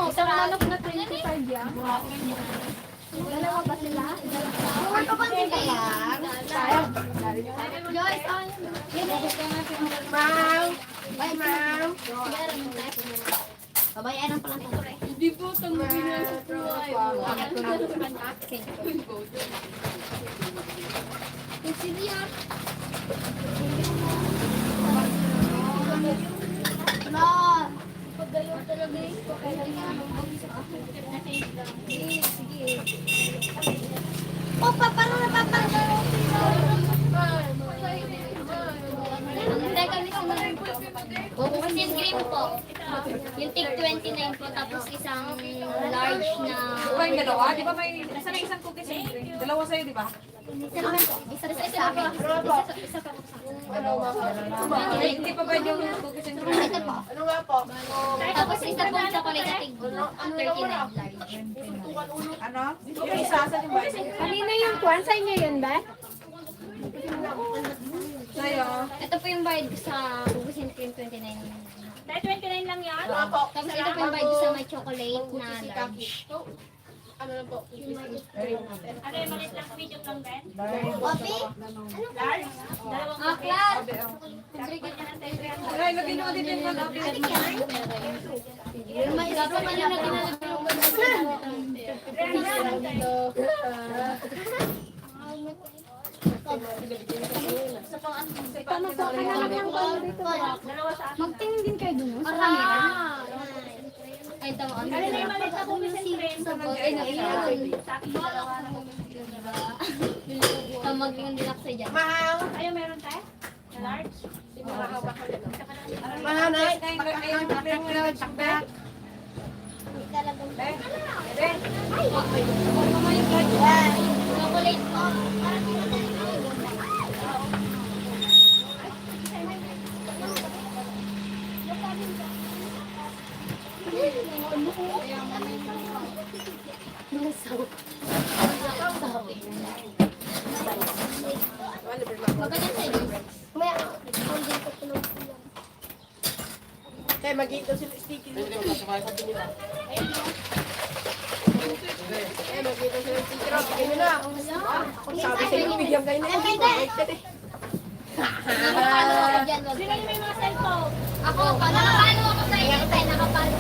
Isang manok na 25 yan. Dalawa ba sila? Ano ba sila yan? Joyce, Ma'am! Bye, ma'am! Babayan ang palang ito. Hindi po, tanggapin na sa tuway. Consider. No. Dalawa talaga eh. Sige. Opa, parang napapagalaw. Hintay kami sa mga Bubuksin cream po. Yung tig 29 po, tapos isang large na... Diba yung dalawa? Di ba may isang cookies and cream? Dalawa sa'yo, di ba? Isa naman po. Isa sa akin. Isa pa po sa akin. Hindi pa ba yung cookies and cream? Ito po. Tapos isa po chocolate na tig 39 large. Ano? Yung isa sa yung bahay. Kanina yung kwan, sa inyo yun ba? Sa'yo. Ito po yung bayad ko sa Bubuksin cream 29. Dahil 29 lang yan. Tapos ito po yung bayad ko sa may chocolate na large. Ano yung maliit lang, medium lang din? Coffee? Large? Dalawang Ah, Clark! Ay, lagyan nyo dito yung mga May isa pa man yung Magtingin din kayo dun. Marami ka. Ay, tama. Ano Ano yung maliit na cookies and cream? Magtingin din ako sa dyan. Ayaw meron tayo? Na large? Chocolate po. Maganda sa inyo. May holding ko tulog ko lang. Kaya mag-iito sila sticky dito. Kaya mag-iito sila sticky dito. Ganyan na. Sabi sa'yo, bigyan kayo na. Nakapalo ako dyan. wag Sino kayo. yung may mga cellphone? Ako, nakapalo ako sa inyo. Nakapalo.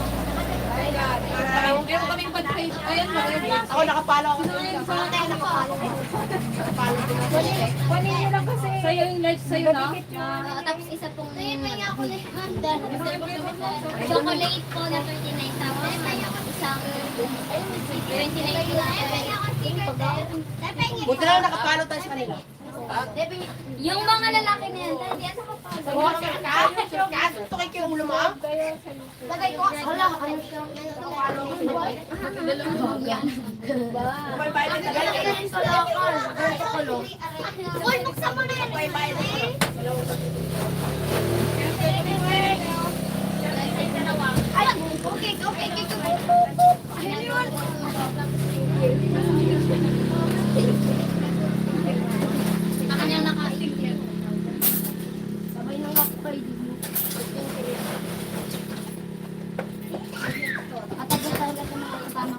Meron kaming bad page. Ayan, mga Ako nakapalo ako sa inyo. Tayo nakapalo. Sa'yo yung large sa'yo na. Tapos isa pong chocolate po na 39 tapos isang 29 Buti na lang nakapalo tayo sa kanila. yung mga lalaki na yan, hindi yan nakapalo. Ito kay kayo ulo mo. Lagay ko. Wala, ano siya? Yan. May bayad na Uy, buksan mo na yan. Ay, okay. Sa kanyang nakaisip. Sabay nang wakay din. At agad talaga ito makakasama.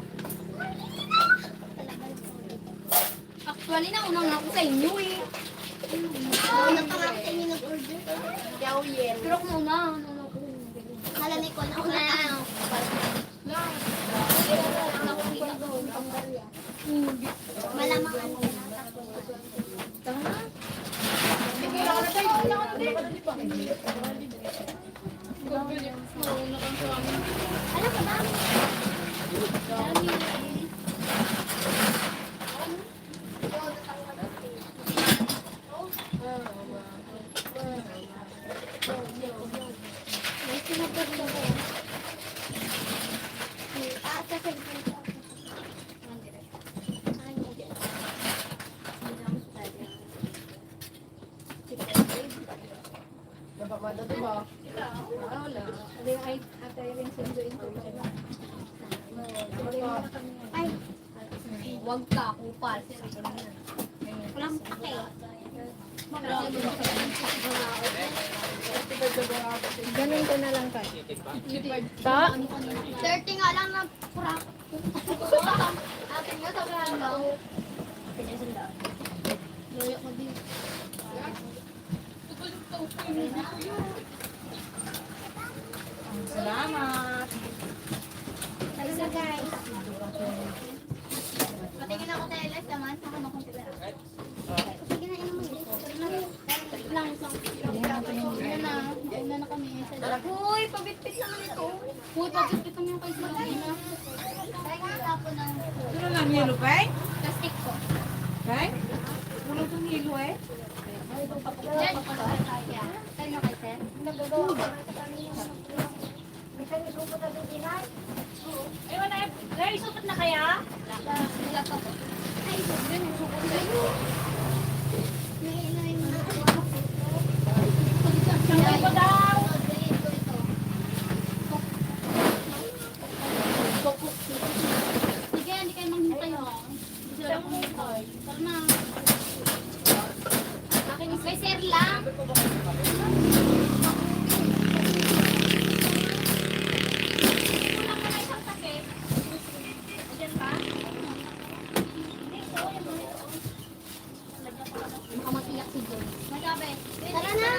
Actually, naunang ako sa inyo eh. Naunang pa nga ako sa inyo nag-order. Pero kung una, Kalanay ko, nauna na ako. Malamang ano na. Ano ka ba? May sinagod ko. Sa cellphone ko. Ay, wag ka, kupal. Walang pake. Ganun ko na lang tayo. 30 nga lang na pura. Atin nga sobrang lang. Loyo ko din. Salamat. Isa guys. Patingin ako sa LS naman sa kama kong pila. Sige na inom mo. Lang. Yan na kami. Uy, pabitbit naman ito. Uy, bakit ito yung kay Sabina? Kaya nga tapo ng Ano lang yelo, Peng? plastic ko. Peng? Ano itong yelo eh? Yan. Kaya kay Sir? Nagagawa ko na sa kanina. May kanisupot na doon dinay? Ay, wala. Ay, supot na kaya? Wala pa po. Ay, ganun, supot na yun. May inay mo na. Sabay ko daw. Sige, hindi kayo manghintay mo. Hindi sila manghintay. Tara na. Akin is may sir lang. Kulang ka na isang sakit. Diyan ba? Baka matiyak si John. Magabi. Tara na.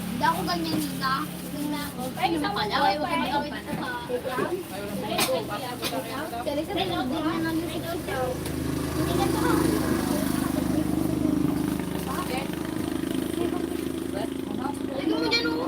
Hindi ako ganyan, Nina. Nina. Ay, isang Pala, ay, wag kang mag-awit sa pa. Kaya sa dalawang din na namin si John. Hindi ka pa. Lagi mo dyan, oh.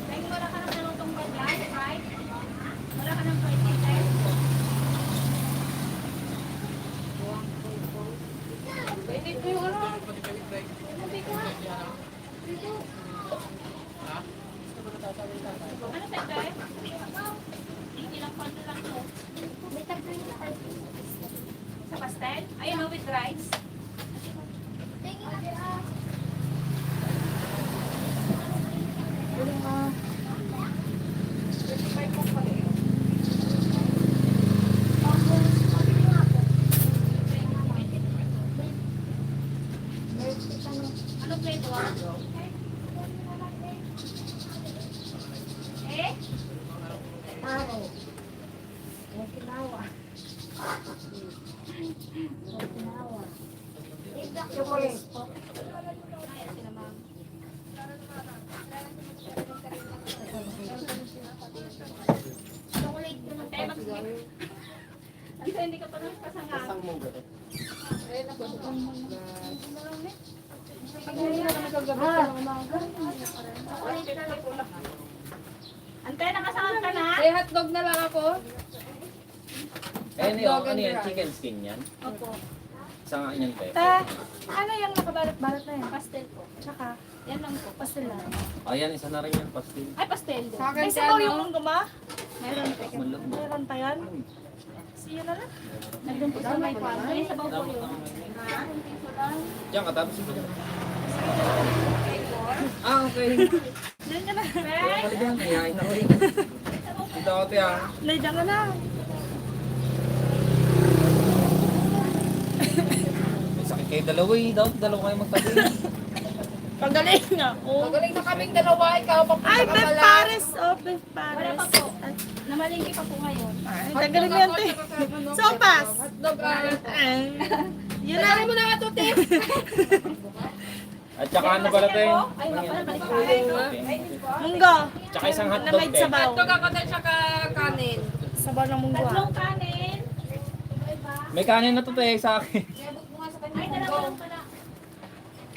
Ay, wala ka ng dalawang bagay, right? Wala ka ng fertilizer. Ano sa ito eh? Hindi lang pa lang to. Sa pastel? Ayun, no, with rice. Ano flavor? Eh? Ano hindi ka pa nang pasangat? Ante, nakasangat ka na? May hotdog na lang ako. Ano yun? Ano yan? Chicken skin yan? Opo. Sa nga yan, te. Ano yung nakabalot-balot na yan? Pastel po. Tsaka, Yan lang po. pastel lang. Ayan, isa na rin yan. Pastil. Ay, pastel din. Sa akin May si sabaw ano? yung guma? Meron po. Malog. Meron pa yan? Siya na lang. Nandun po sa may kwan. May sabaw po yun. Diyan ka, tapos ito dyan. Ah, okay. Diyan ka na. Balik yan. Kayain ako eh. Dito ako, te ah. Diyan ka na. May sakit kayo dalawa eh. Dapat dalawa kayo magtabi. Pagaling na ako. Magaling na kaming dalawa, ikaw pa Ay, Beth Paris. Oh, Beth Paris. Wala pa po. Namalingki pa po ngayon. Ay, tagaling mo yan, te. Sopas. Hotdog, Yun na. mo na nga to, te. At saka ano pala, te? Ay, balik pa. Munggo. Tsaka isang Na hotdog, may te. sabaw. Hotdog ako din siya kanin. Sabaw ng munggo. Tatlong kanin. May kanin na to, te, sa akin. Ay, dalawa lang pala.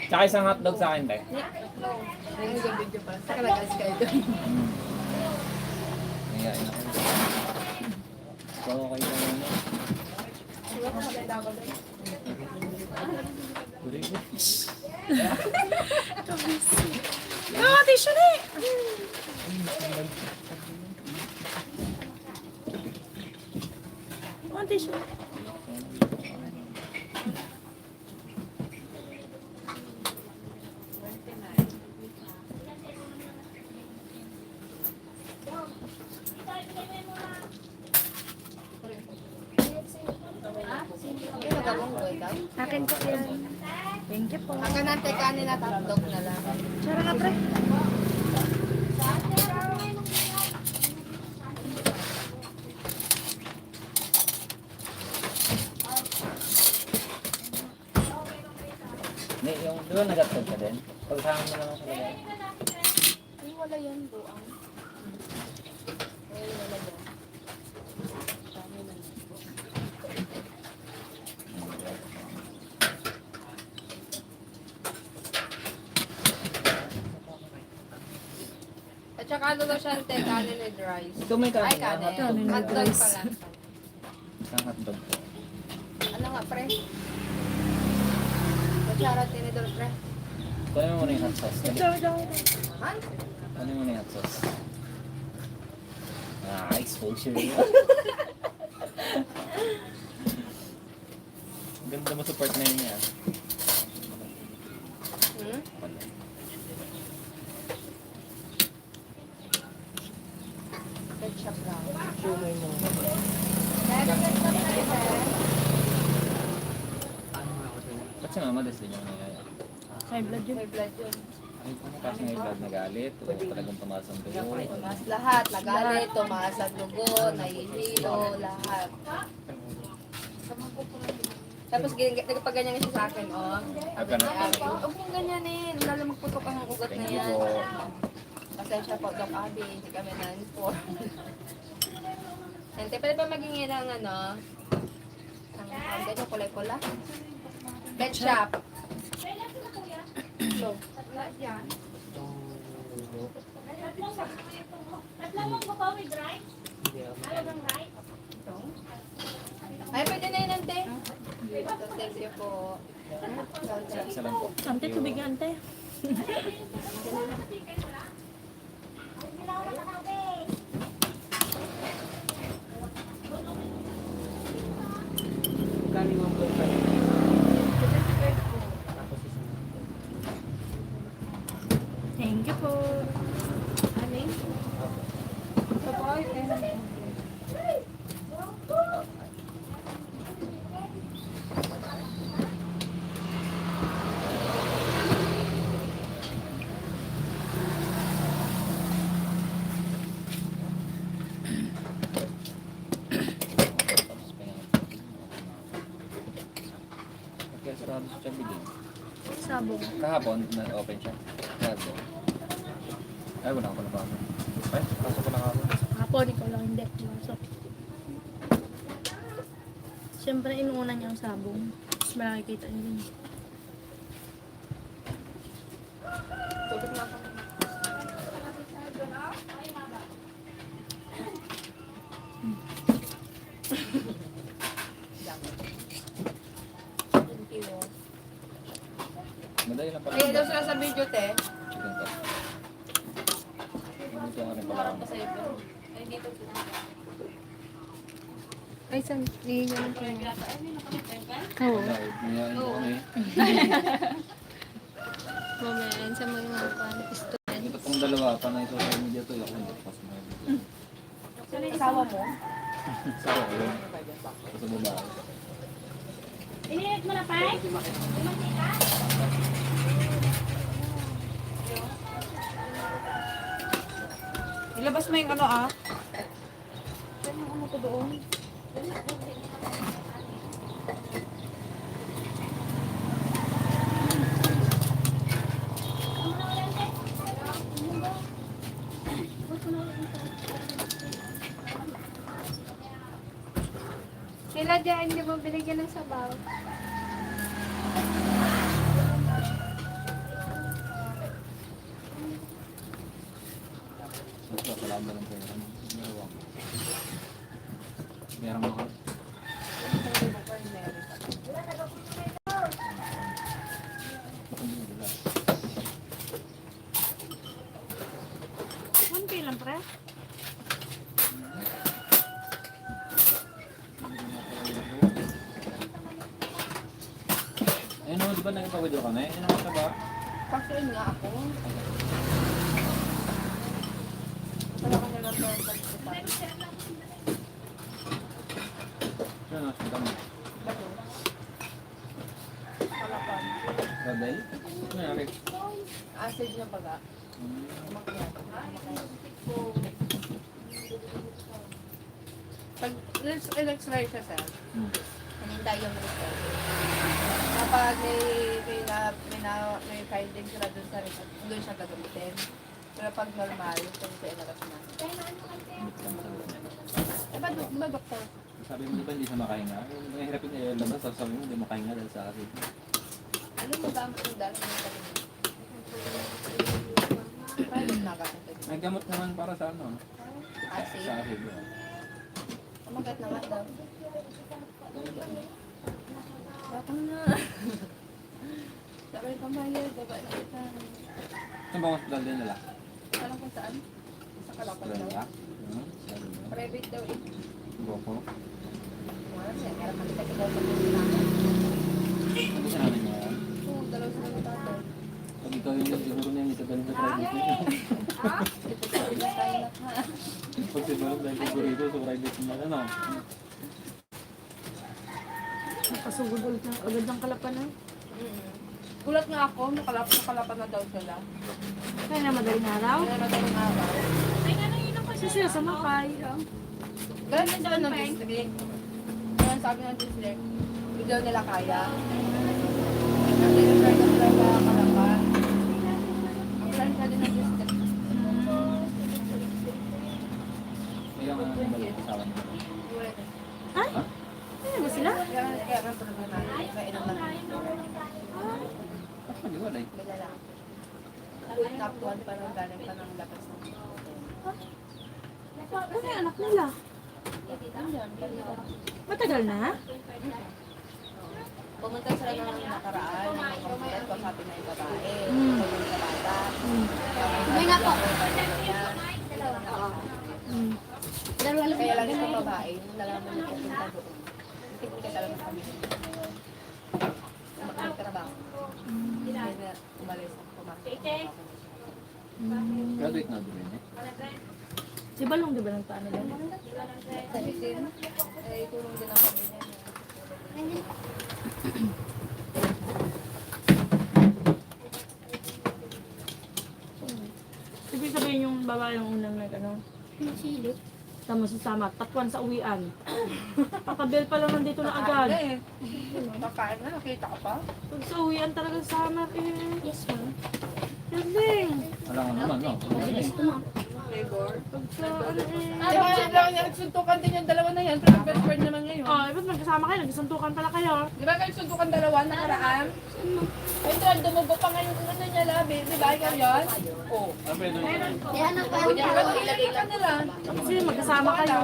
Tsaka isang hotdog sa akin, te. Kayain ako. So, okay na yun. Ah, tissue na eh. Ah, tissue. Akin po yan. Thank you po. Hanggang nante kanin at hotdog na lang. Tara na, pre. May ba nag-attend ka din? Pagsama mo lang ako sa lagay. Ay, wala yan, buang. Ay, wala yan. Dami na. At saka ano daw siya, te, kanin and rice. Ikaw may kanin. Ay, kanin. Kanin and Hotdog rice. pala. Isang hotdog po. Ano nga, pre? Kutsara, tinidor, pre. Kunin mo muna yung hot sauce. Ha? Kunin mo muna yung hot sauce. Ah, exposure. Ganda mo support na yun niya. Hmm? Ketchup lang. Ba't si mama des din yung nangyayari? High blood yun. May blood yun. Ay, kung kasi may blood nagalit o talagang tumaas ang dugo. Tumaas lahat. Nagalit, tumaas ang dugo, nahihilo, lahat. Tapos nagpaganyan siya sa akin, oh. Ay, ganun. Sabi, huwag mong ganyanin. Lalo magputok ang ugat na Thank you yan. po. Pasensya po, Doc Abby. Hindi kami na-inform. Ente, pwede ba maging ng ano? Ang ganyan, kulay-pula? Ketchup. So, ay, pwede na yun, ante. Thank you po. Isa lang po. Ante, tubig ante. Thank you po. Kaya sarado siya bigyan. Sabong. Kahapon, na-open siya. Sarado. Ay, wala ko na pa. Ay, pasok ko na kahapon. Hapon, ikaw lang hindi. Masok. Siyempre, inuuna niya ang sabong. Mas makikita niyo yun. Tubig na ako. Thank you. Madali lang pala. Ay, daw sila sa video, te. Chicken top. Dito nga rin pala. Parang pa sa'yo. Ay, dito. Ay, saan? Ihinga ng pera. Oo. Nangyayari ko kami. Mamaya, sa mga pisto. Ito pong dalawa, panay social media to. Ako hindi pas mo. Asawa mo? Sabi ko yun. Sa babae. Inilit mo na, Pai? Ilabas mo yung ano ah. Saan yung ano ko doon? Sila dyan, hindi mo binigyan ng sabaw. Ito, kalaban ng pera. Meron. Meron ako. Kunti lang, pre. Ayun naman, di ba nagpapawidyo kami? Ayun naman ka ba? Pagkain nga ako. Wala ka nila sa pagkain. Ayun na, sige kami. Bato. Kalapan. Radel? Ano nangyari? Acid niya baga. Umakyat. Pag let's try siya, sir. Hmm. Hinintay yung result. kapag may finding sila dun sa result, doon siya gagamitin. Pero pag normal, kung sa inalas na. Eh, ba doktor? Sabi mo diba hindi siya makahinga? Yung mahirapin niya yung labas, sabi mo hindi makahinga dahil sa acid. Ano mo gamit yung dahil ng talim? Private na gamit. May gamot naman para sa ano? Acid. Sa acid. Kumagat naman daw. Batang na. Sabi ka mayroon, baba na kita. Saan ba ang hospital din nila? Alam kung saan? Sa Kalapan Hospital nila? daw. Sabi mo. Private daw eh. Boko. Wala siya, kaya makita ko daw sa namin. Ano sa namin mo yan? Oo, dalaw sila ng tatay. Pag ikaw yung siguro na yung isa galing sa private niya. Ito sabi niya tayo na ha. Pag siguro dahil siguro ito sa private niya, ano? Nakasugod ulit ng agad ng kalapanan. Gulat nga ako, nakalapan na daw sila. Kaya na madaling araw. Kaya na daw ng araw. Kasi sila sa Makay. Ganun din sila ng district. Kaya sabi ng district, hindi daw nila kaya. Kasi refer na sila sa Kalapan. Ang plan na din ng district. Kaya nga naman balik sa akin. Ay? Ano ba sila? Kaya ang problema namin, may inom lang. Bakit mag-iwalay? May lalaki. Top 1 pa nang galing pa ng labas ng Ano yung anak nila? Matagal na? Pumunta sila ng nakaraan, ng mga kamulat, kasabi na yung babae. Pumunta sa bata. May nga po. Kaya lang itong babae, nalaman niya pupunta doon. Hindi ko talaga kami. Magtrabaho. Kaya na umalis ako, pumasok. Graduate na din eh. Si Balong di ba ng paano ba? Sabi din, ay tulong din ang kami niya. Ibig sabihin yung babae yung unang ano, Silip. tama sasama, takwan sa uwian. Pakabel pa lang nandito na agad. Eh. Kakain na, nakita ka pa. Pag sa uwian talaga sasama eh. Yes, ma'am. Galing. Wala nga naman, no? Ito, ma'am. Flavor. Pag sa ano eh. Di ba yan lang, nagsuntukan din yung dalawa na yan, pero best friend naman ngayon. Oh, ba't magkasama kayo? Nagsuntukan pala kayo. Di ba kayo suntukan dalawa nakaraan? Ito, dumugo pa ngayon ano niya labi. Di ba ikaw yan? Oo. Ano pwede yun? Yan ang Di ba ilagay lang nila? Kasi magkasama kayo.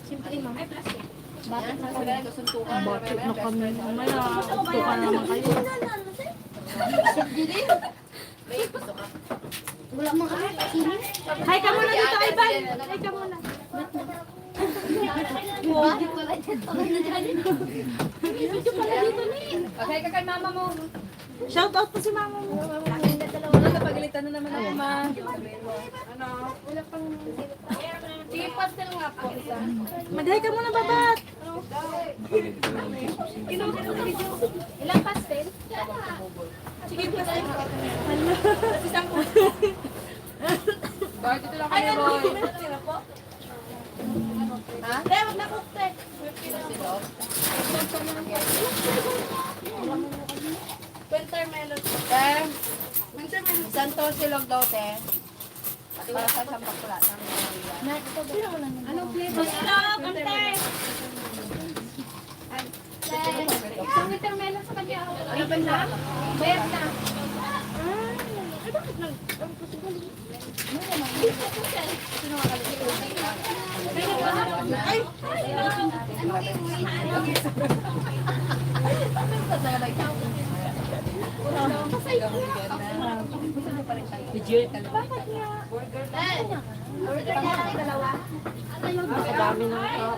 Siyempre, ma'am. Bakit na sila nagsuntukan? Bakit na kami? Mamaya, suntukan naman kayo. Wala mga silip. Hi ka muna dito, Ivan! Hi ka muna. Bakit wala dito? Video pala dito ni. Okay ka kay mama mo. Shout out po si mama mo. Ano, napagalitan na naman ako, ma. Ano? Wala pang... Sige, pastel nga po. Isa. Mag-hi ka muna, babat. Ilang pastel? Sige, pastel. Isang po. Bakit ito lang kayo, boy? Ha? Pero nakukte. Silog? Wintermelon. Santo silog daw, te. Para sa isang pakula. Anong flavor? Silog, ante. Ang wintermelon sa kanya. Ano ba na? Bayad na. Ay, bakit nag... Legit. Bakit nga? Burger na lang dalawa. Madami na tao.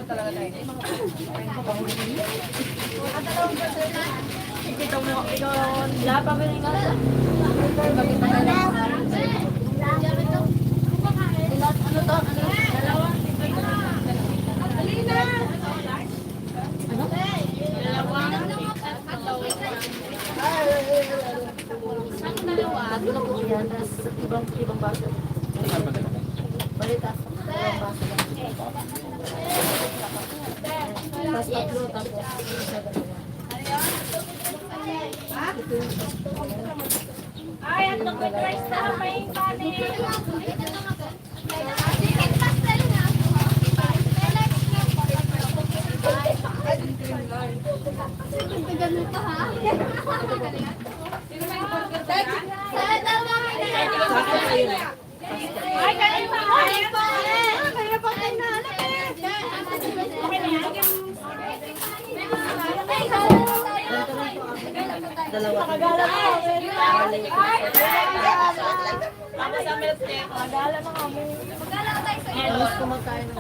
Talaga tayo. Ikaw mo, ikaw, lahat pa rin ka. Ano to? Dalawa. Alina! Ang dalawa, dalawa ko yan, ibang baso. Ano ba talaga? Mas tatlo, tapos isa dalawa. Ay, ang tungkol rice na may kanin. Ganito ha? Ay, kanin pa. Ay, Kaya pa kayo na anak Dalawa. Alas kumakain ng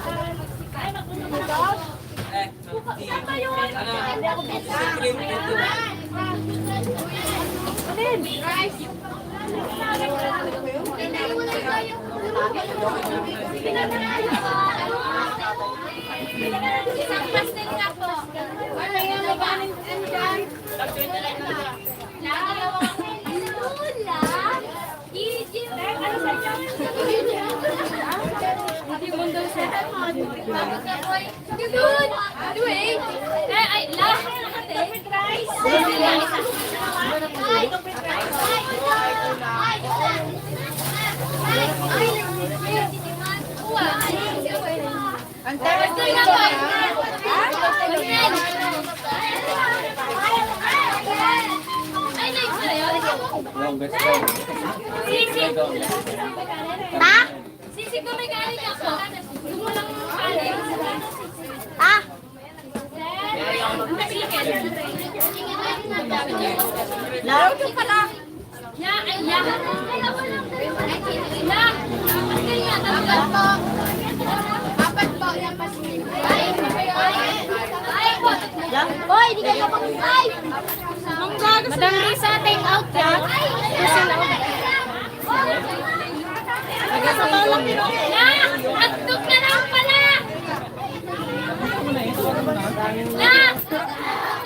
Isang pastel nga po. Ano yung labanin dyan? Lula? Gigi? Ano sa Good! Wait! Ay, last! Rice! Ang tawas na yun. Longest time. Ha? Sisi ko may galing ako. Gumulang kanin. Ha? Laro ka pala. Ya, ay ya. Ya. Apat po. Yan pastil. Ay po. Hoy, di ka kapag-ay. Madam Lisa, take out ka. Na! Agtog na lang pala! Na!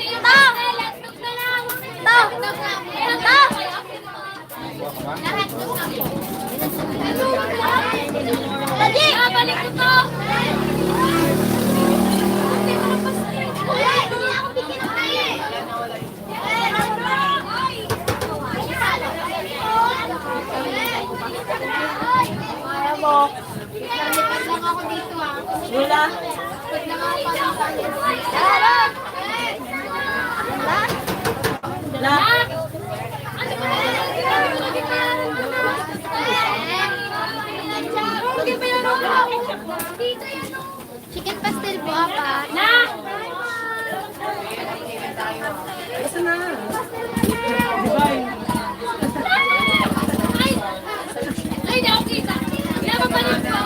Ito! Agtog na lang! Ito! Ito! Lagi! Balik ko to! Hindi ako bikin ng tayo eh! Kaya mo. Nalipas lang ako dito ah. Wala. Pag nakapalasan. Tara! Wala? Ano ba? Chicken pastel po, apa? Na! Basta na. Ay, di ako kita. Napapalit ko.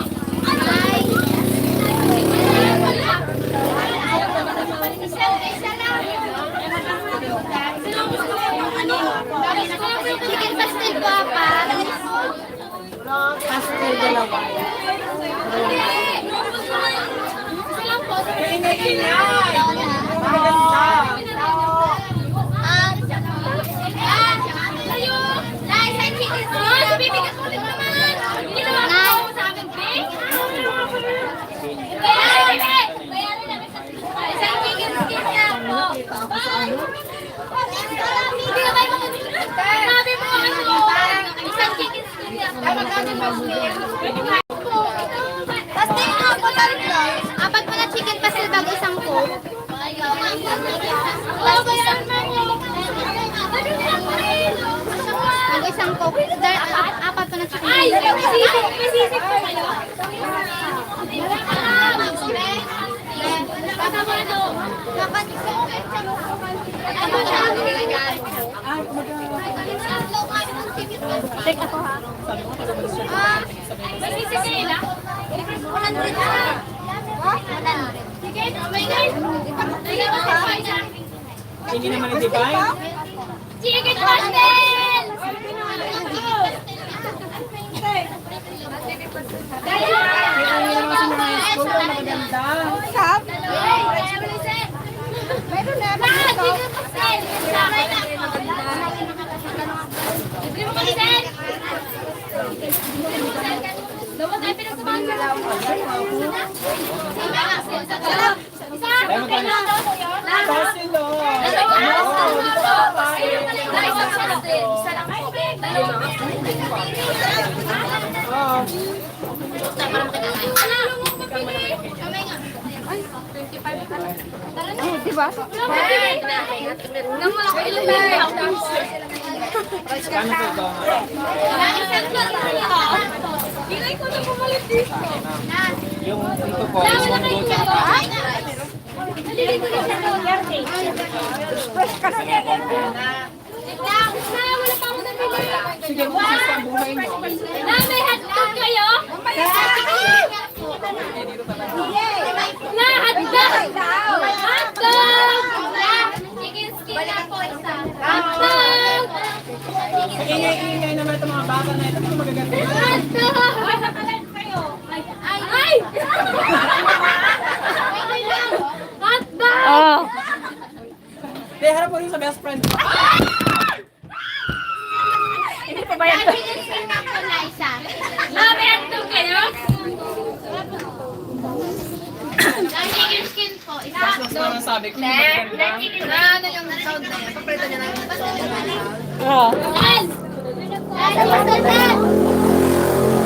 Ay! Isa lang. Chicken pastel po, apa? pastel dalawa. Isa lang po. Apat mo na chicken pastel bago isang coke. Bago isang coke. Apat mo na chicken pastel. Ay, masisip ko kayo. Dapat take ako ha. Masisip kayo na? 100 na. 100. Sige, oh my God. Hindi naman hindi ba? Chicken pastel! Meron na ba ito? Dapat ay pinagsabahan ka lang. Isa! Yung ito po, is 1 gold sa Sige, busis ang buhay mo. May hotdog kayo? Hotdog! Hotdog! Chicken skin na po isa. Hotdog! Ingay-ingay naman itong mga baka na ito. Ito magaganda. Hotdog! Ay! Hotdog! Oh. Hindi, harap mo rin sa best friend. Chicken skin na po na isa. May hotdog kayo? Chicken skin po isa. Mas naman sabi ko, magaganda. Ano yung tawag na yan? Paprito niya lang. Oh.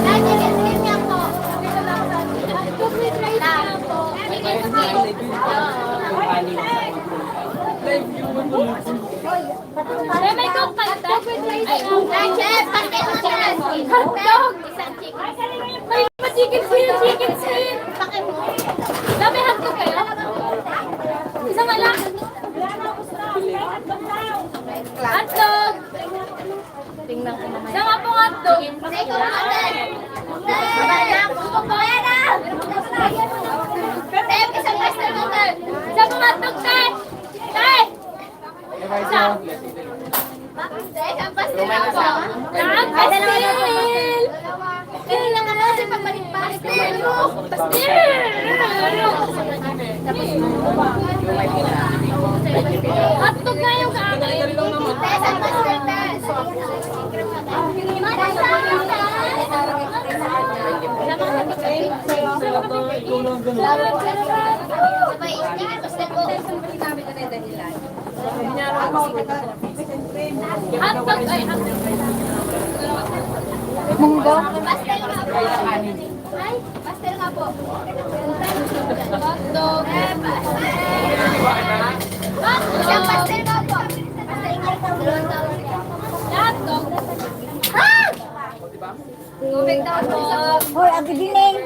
Chicken skin niya po. May coke pa ito? Hotdog! Isang chicken. May chicken skin! May hotdog kayo? Isa nga lang. Hotdog! Tingnan ko naman. Isa nga po hotdog. Isang pastel natin. Isa po hotdog, te! Te! Isang pastel na po. Lahat pastel! Kailan ka kasi pagbalik pastel. Hotdog na yung kaagay. Isang pastel na. Sabay, chicken pastel po. Hotdog ay hotdog. Munggo. Pastel nga po. Ay, pastel nga po. Hotdog. Isang pastel nga po. Pastel nga po. Hotdog. Tubig daw po. Hoy, ang gibiling.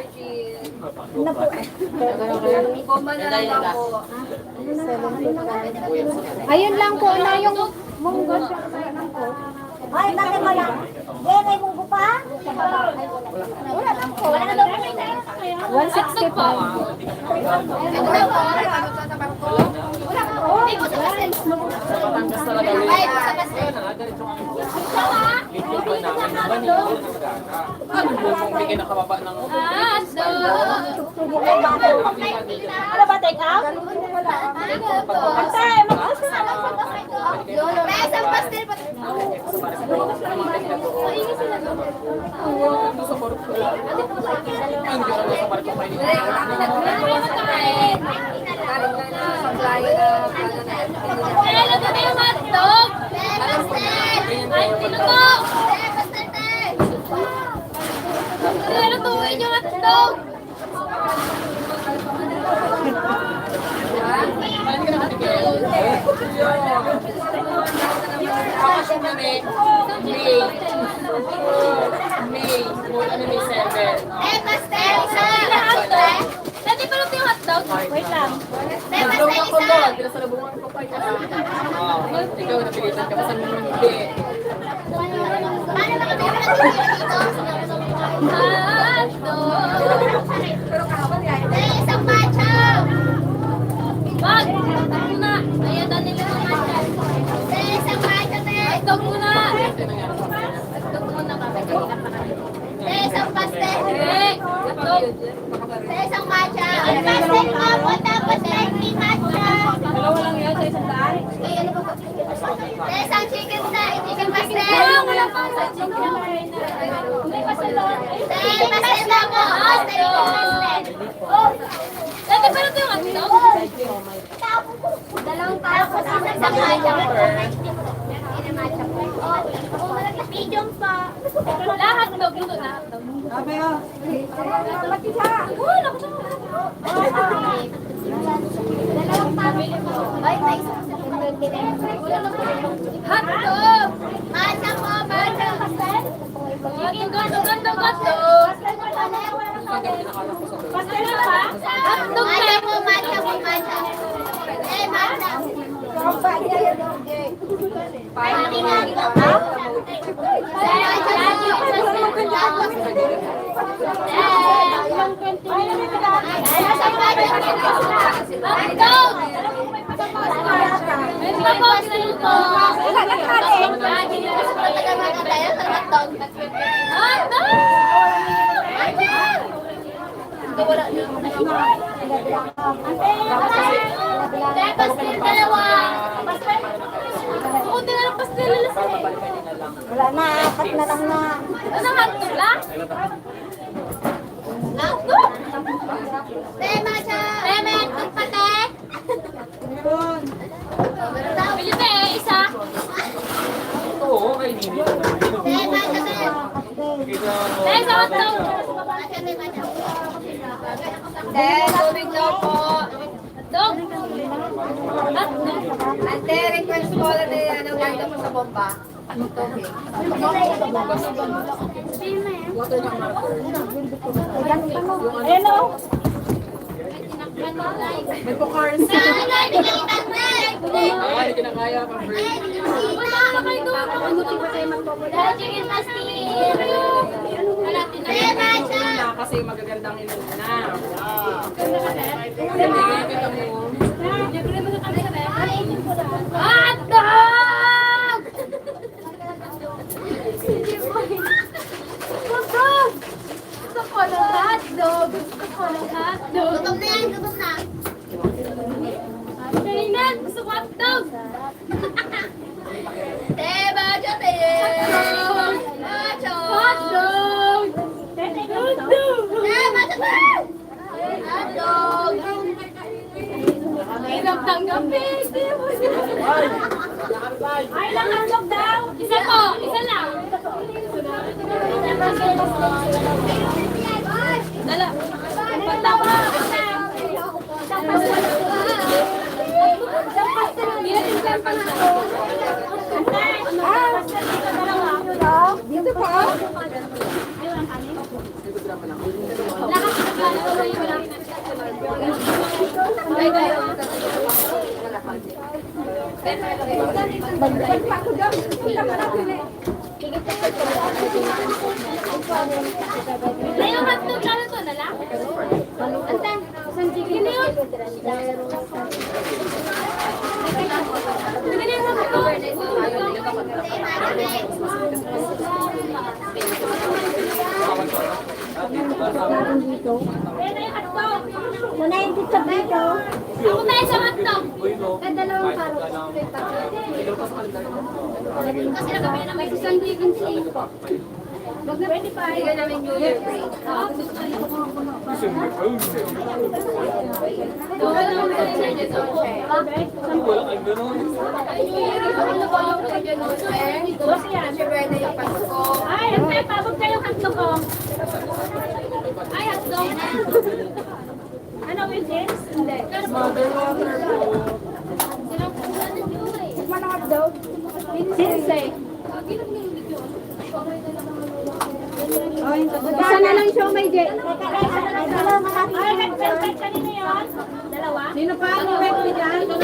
Ayun lang po na yung munggo. Ay, bakit wala? Eh, may munggo pa? Wala lang po. Wala na daw po. 165. Hindi po sa pastel. Ay, po sa pastel. May kinakababa ng... Ano ba, take out? May isang pastel pa. Kaya lang na yung hotdog. Ay, tinuto. Kaya lutuin yung hotdog. Eh, pastel. Isa. Hotdog. Pwede pa luto yung hotdog? Wait lang. Eh, pastel isa. Pinasalubungan ko pa yan. Ikaw, napilitan ka pa sa mga hindi. Paano ba kami Eh, isang matcha. Wag! Hotdog muna. Ayadan nila ng matcha. Eh, isang matcha, te. Hotdog muna. Hotdog muna kami. Kanina pa kami. Eh, isang pastel. Eh, hotdog. Eh, isang matcha. Ang pastel nga po, tapos hindi matcha. Dalawa lang yan sa isang daan. Eh, ano ba po? Eh, isang chicken na. Chicken pastel. Wala pa sa chicken. May pasalon. Eh, pastel na po. Pastel. Pastel. Pwede pa luto yung hotdog? Dalawang tao po sa medium pa. Lahat dog, luto na. Dalawang tao. Ay, may isang Hotdog! Matcha po, matcha. Chicken goto, goto, goto. Pastel na ba? Hotdog na. Matcha po, matcha po, matcha. Eh, matcha. Pati nga ito. Wala na, apat na lang na. Remen, pagpate. Pilipe, isa. Oo, kay Nini. Eh, sa hotdog. Tubig daw po. Hotdog. Hotdog. Ante, request ko na ano, ganda po sa bomba. Hello? May po-cars. Ay, kinakaya pa, Bert. Wala na kayo doon. Chicken pastil. Na kasi magagandang iluna. Hotdog! Hotdog! Gusto ko ng hotdog. Gusto ko ng hotdog. Gutom na yan, gutom na. Kainan, gusto ko hotdog. Matcha, te. Matcha. Hotdog! Hotdog! Matcha, te. Hotdog. Hirap tanggapin. Ay, lang hotdog daw. Isa po, isa lang. Dala. Patawa. Dito pa? Ayaw hotdog lalo to, dala. Ante, isang chicken na yun. Sige na yung hotdog. Manayin dito dito. Ako tayo sa hotdog. Dalawang karo. Kasi nagabi na may isang chicken shake. Wag na pwede pa. Hindi namin New Year break. Wala kang ganun. Kasi birthday yung Pasko. Ay, ante, pabog kayong hotdog ko. Ay, hotdog. Ano, with this? Hindi. Manang hotdog. Sinsay. Isa na lang siya may jet. Ay, nag-perfect kanina yun. Dalawa. Sino pa? Ano ba dyan? Ito,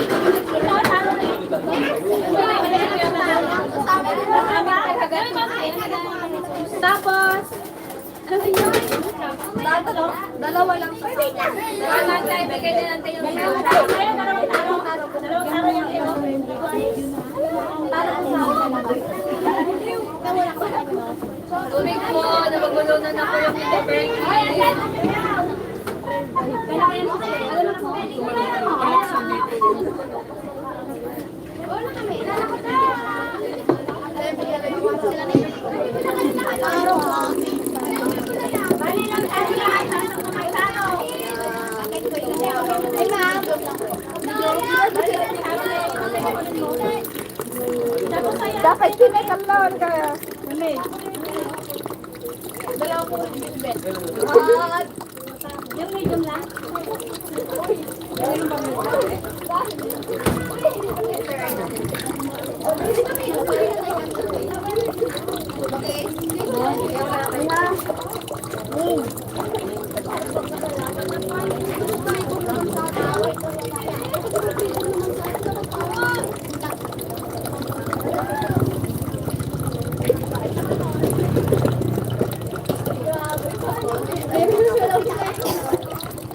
talo na yun. Tapos, Dalawa lang. Dalawa lang. Bigay din natin yung tubig po. Nabagulunan ako yung birthday. Ay, ma'am. Dapat kinikalon ka. Yung medium lang.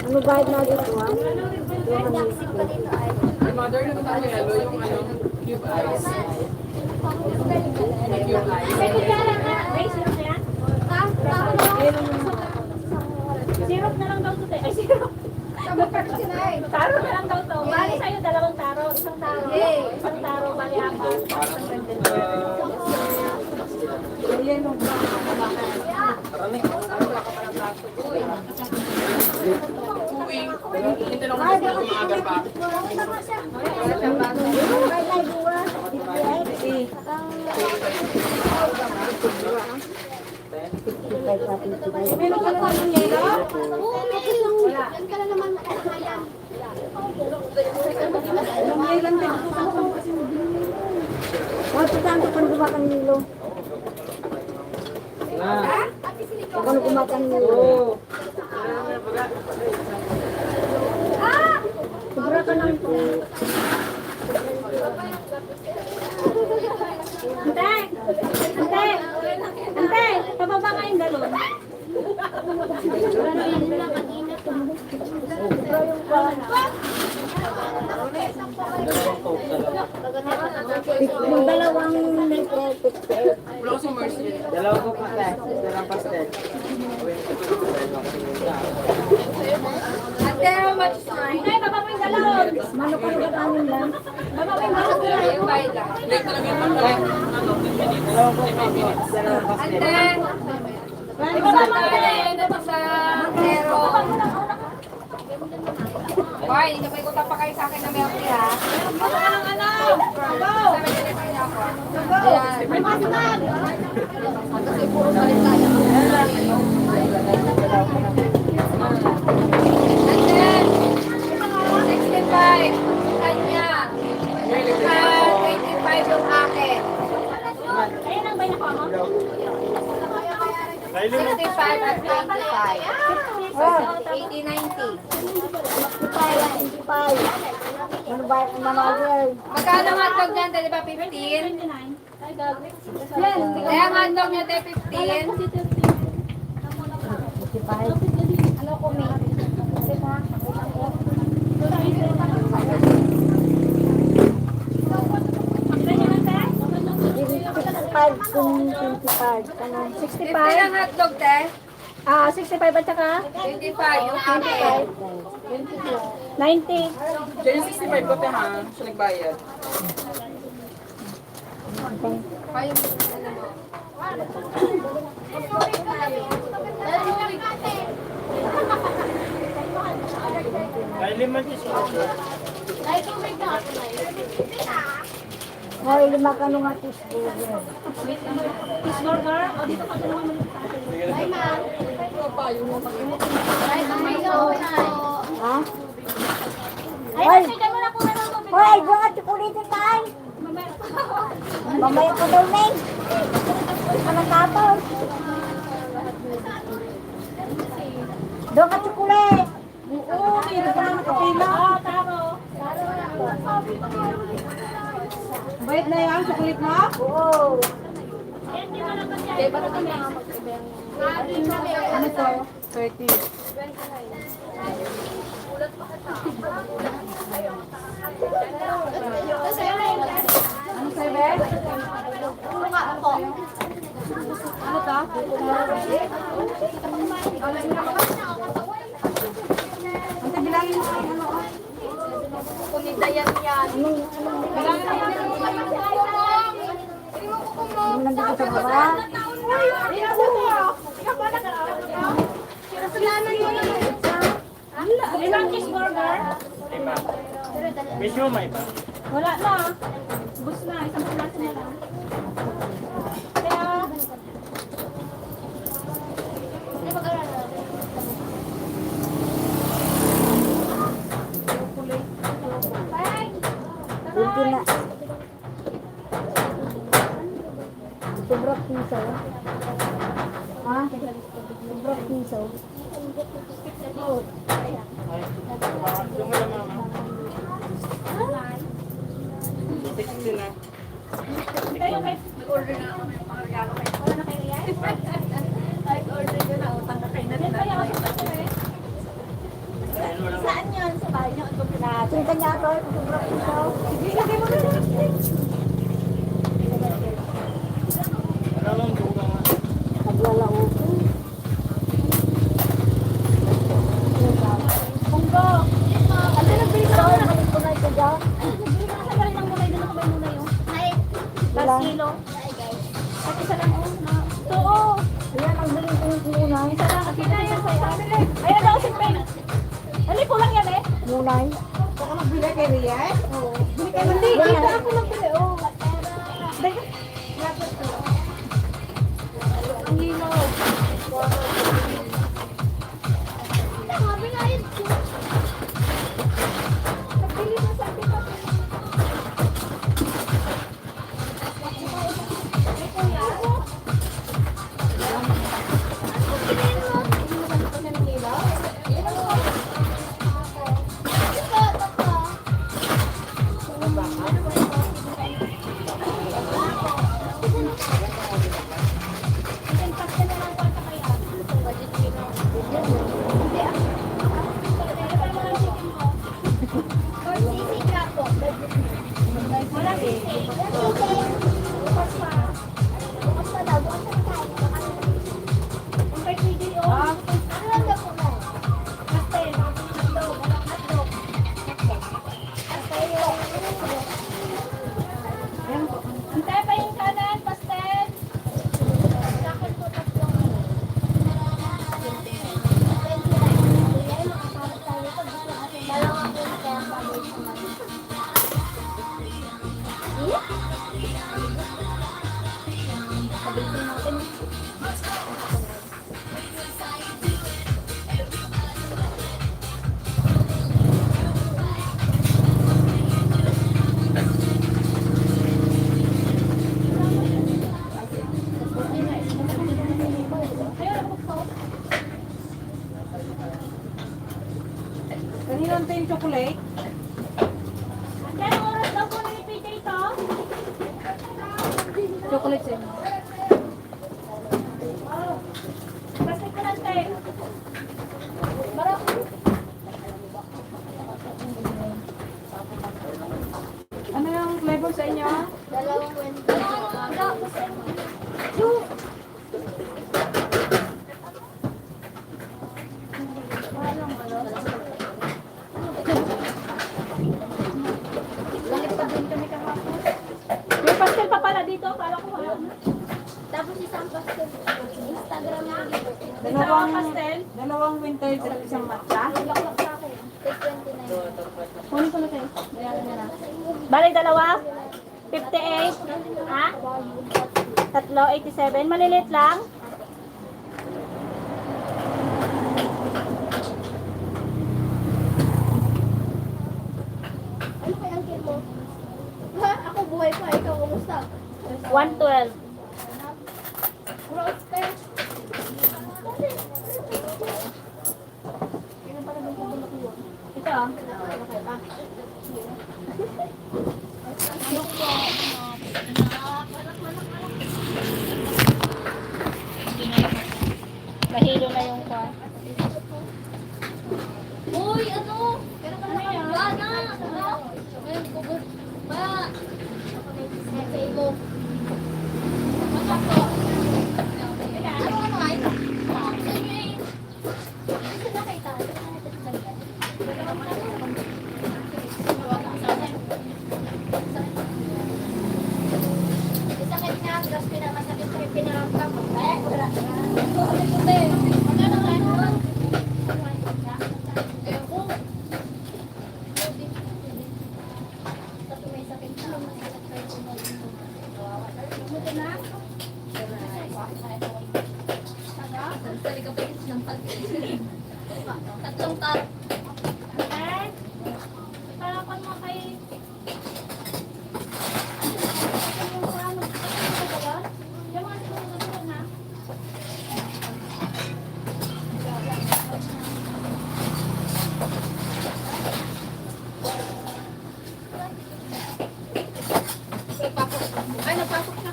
Ano bayad na dito ha? Mother, nagkatawa yellow yung cube ice. May kutsara ka. Ay, syrup na yan? Syrup na lang daw to. Ay, syrup. Taro na lang daw to. Bali sa'yo, dalawang taro. Isang taro. Isang taro, bali apat. Uwing. Hindi na ako umaga pa. Oo, meron. Yan ka na naman makakayang. Wala pa saan kung gumakan nilo. Kung gumakan nilo. Sobra ka ng Antay! Antay! Antay! Pababa nga yung galon. yung dalawang nito. Wala ko sa mercy. Antay, baba mo yung galon. Mano ka rin kanin lang. Baba mo yung galon. Late na lang yung Ibaba mo yung galon. Hoy, hindi ka pa ikutan pa kayo sa akin na milk tea, ha? May masimag. Ayun ang bay na ko mo. 65 at 25. 80, 90. 55. Ano ba yung managay? Magkano ang hotdog niyan? Di ba 15? Kaya ang hotdog niya, 15. Ano ko may? Kasi pa. 65 kung 25. Ano? 15 ang hotdog, te. 65 at saka 25 yung akin. 90. Diyan yung 65 ko, te, ha? Siya nagbayad. Hoy, lima ka nung atis burger. Cheeseburger. O dito ka naman mo. Ha? Ay, sige mo na kung ano tubig. Hoy, doon at kulitin tayo. Mamaya ko daw, Neng. Anong tapos? Doon ka tsukulit. Oo, hindi pa naman kapila. Taro. Bayad na yan, tsukulit na? Oo. Ano to? 30. Ano sa'yo, Beth? Ano to? Ang bilangin mo kayo, ano? Anong nandito sa baba? Ilang cheeseburger? May siomay ba? Wala na. Bus na. Isang klase na lang. Kaya, Hindi mag-alala. Bye! Hindi na. Sobrang piso. Ha? Sobrang piso. kayo kay order na ako ng mga regalo kayo. Wala na kayo yan? Ay, order ko na. Utang na kayo na rin. Kaya ako sa eh. Saan yun? Sa bahay niyo? Ito pinatay. Sinta niya ito. Sobrang piso. Sige, lagay mo na lang. Naglalao. Punggo. Ano nagbili ka na? Balik ko na ito dyan. Nagbili ka na sa galing ng mulay. Doon ako may mulay oh. Hi! Last kilo. At isa lang oh. Ito oh. Ayan, ang galing ko yung kunay. Isa lang. At ina yan sa'yo. Ayan daw si Pen. Dali, kulang yan eh. Kunay. Baka magbili kay Rian? Oo. Bili kayo. Hindi, dito ako nagbili. Oh. Dali. Ang lino. Sabi nga yun. Nagbili na sa akin. Hintay pa yung kanan, pastel. Kanina ang yung chocolate? Hintay, ang oras daw po ni PJ ito. Chocolate sa'yo. Pastel ko lang tayo. Ano yung flavor sa inyo? Dalawang Wednesday. May pastel pa pala dito. Kala ko wala na. Tapos isang pastel. Instagram mo dito. Dalawang pastel. Dalawang winter sa isang matcha. Laklak sa akin. Take 29. Kunin ko na kayo. Bayaran na lang. Bali, dalawa? 58? Ha? Tatlo, 87. Malilit lang? Ano kaya ang kilo? Ha? Ako buhay pa. Ikaw, kumusta? 112. Gross ka. Ito ah. Mahilo na yung kwan. Uy, ano? Pero ka na Gana! Ano? Ngayon, kubot. Ma! Sa mo. Masako. Ano ay? Sa inyo eh. Gusto na kayo tayo. Tatlong taro. Parapan mo kay... Yung mga sunod na. Ay, napasok na.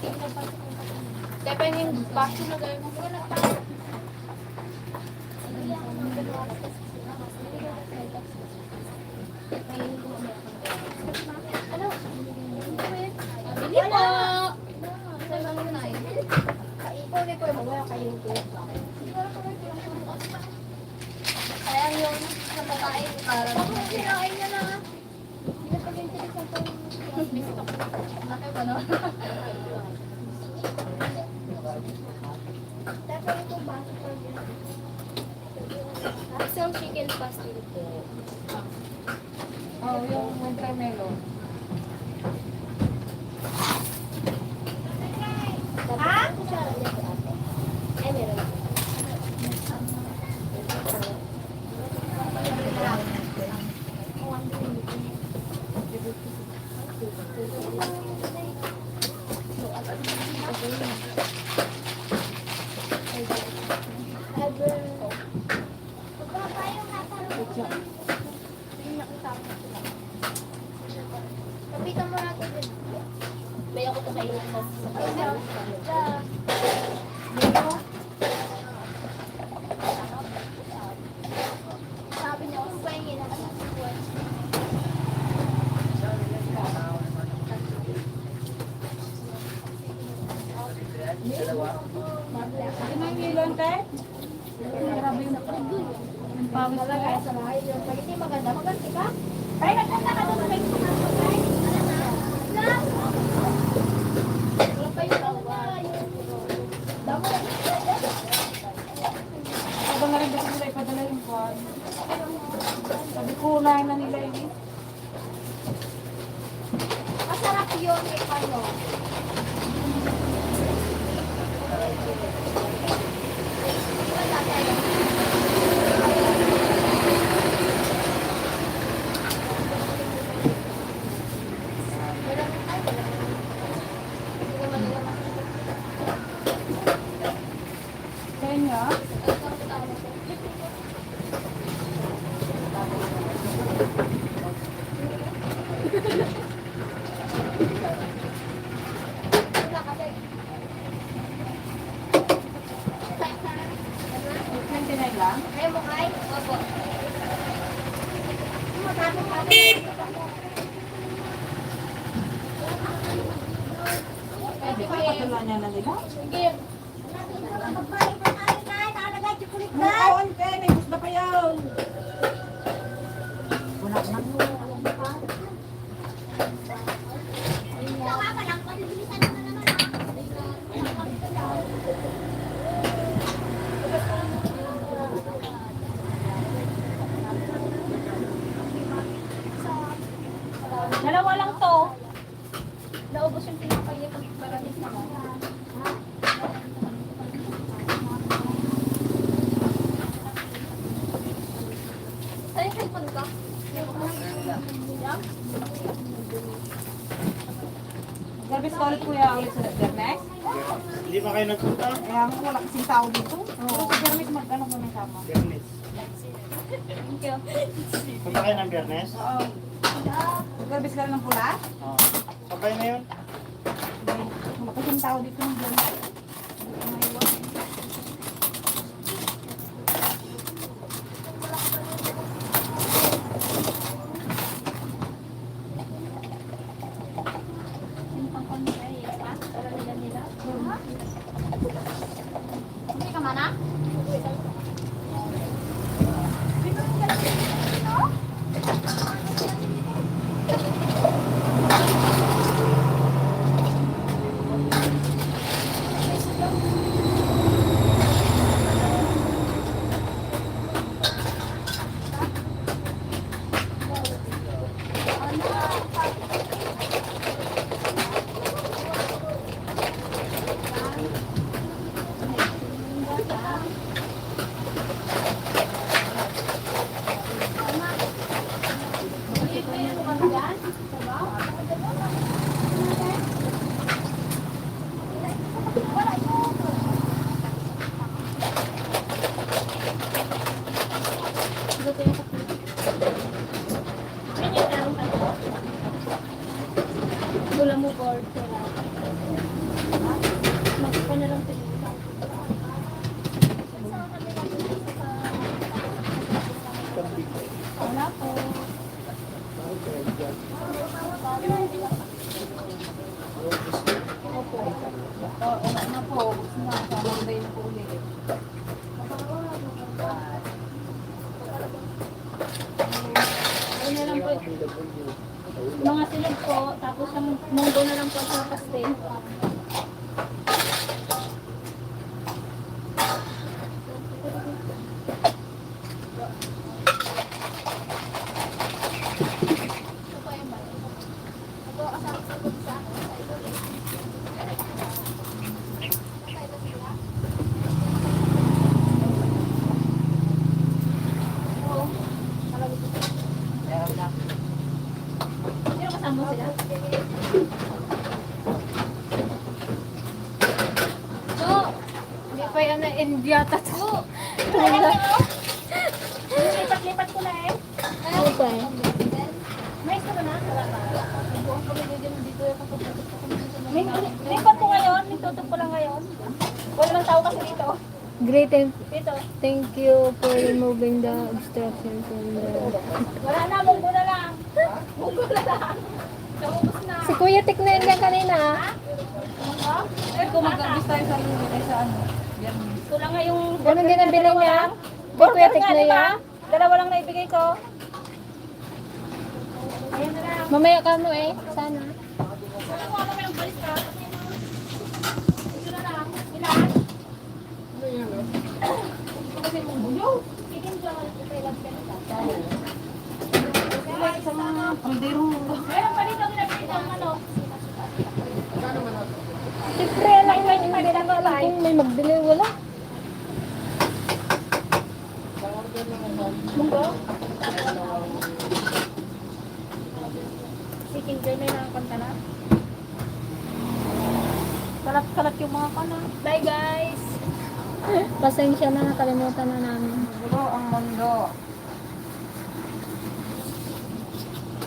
Tepen yung baso na gawin mo. Bili po! Sayang yung sa babae. Parang sinain niya na. Laki pa no? Isang chicken pastel po. Oh, yung winter melon. Ha? Ay, meron. Kapitan mo natin din. May ako tumayin sa sabi niya, kung pahingin ako sa buwan. Malagay sa bahay. Pag hindi maganda, maganti ka? Ay, nagkanta ka doon. May kumakas. Wala pa yung dalawa. Damo na Habang na rin kasi nila ipadala yung kwan. Sabi ko, unahin na nila ini. masarap yun. Ano? Kaya lang? Kaya mo kay? Opo. Pwede ba ipadala niya na nila? Sige. Oo, ante, may gusto pa yun. Wala na. Dalawa lang to. Naubos yung pinapagay pag parating na. Sa'yo cellphone ka? Garbis ka ulit kuya ulit sa Dernex. Hindi pa kayo nagpunta? Kaya mo wala kasing tao dito. Pero sa Dernex mag-ano mo na sama. Biyernes. Thank you. Punta kayo ng Biyernes? Oo. Garbis ka ng pula. Oo. Sabay na yun? Wala kasing tao dito ng Dernex. Hindi ka mana? Ulam mo, board. Magpa na lang tayo. Wala po. Ano po, gusto na, kamambay na po ulit. Ano na lang po. Mga silog po, tapos ang munggo na lang po sa pastel. Sino kasama sila? So, Hindi pa yan na Indiata to. lipat-lipat ko na eh. Okay. May isa ba na? Lipat ko ngayon, nagtutok ko lang ngayon. Wala lang tao kasi dito. Great and Dito. thank you for removing the obstruction from the... Wala na, munggo na lang. Munggo na lang. Naubos na. Si Kuya Tik na yun lang kanina. Munggo? Eh, kung mag-abis tayo sa linggo tayo sa ano, Biyernes. Ito lang nga yung... Ganun din ang bili niya. Kay Burger Kuya Tik nga, na di ba? yan. Dalawa lang na ibigay ko. Ayan na lang. Mamaya ka mo eh. Sana. Wala ko ano may balis ka. Ito na lang. Ilan? Kasi munggo. Ikin dyan. Ito lang Sa mga kaldero. Meron pa dito ginagpita ang ano. Siyempre, lang may hindi na kung may magbili. Wala. Munggo? Chicken joy may nakakanta na. Kalat-kalat yung mga kana. Bye guys! Pasensya na, nakalimutan na namin. Siguro ang mundo.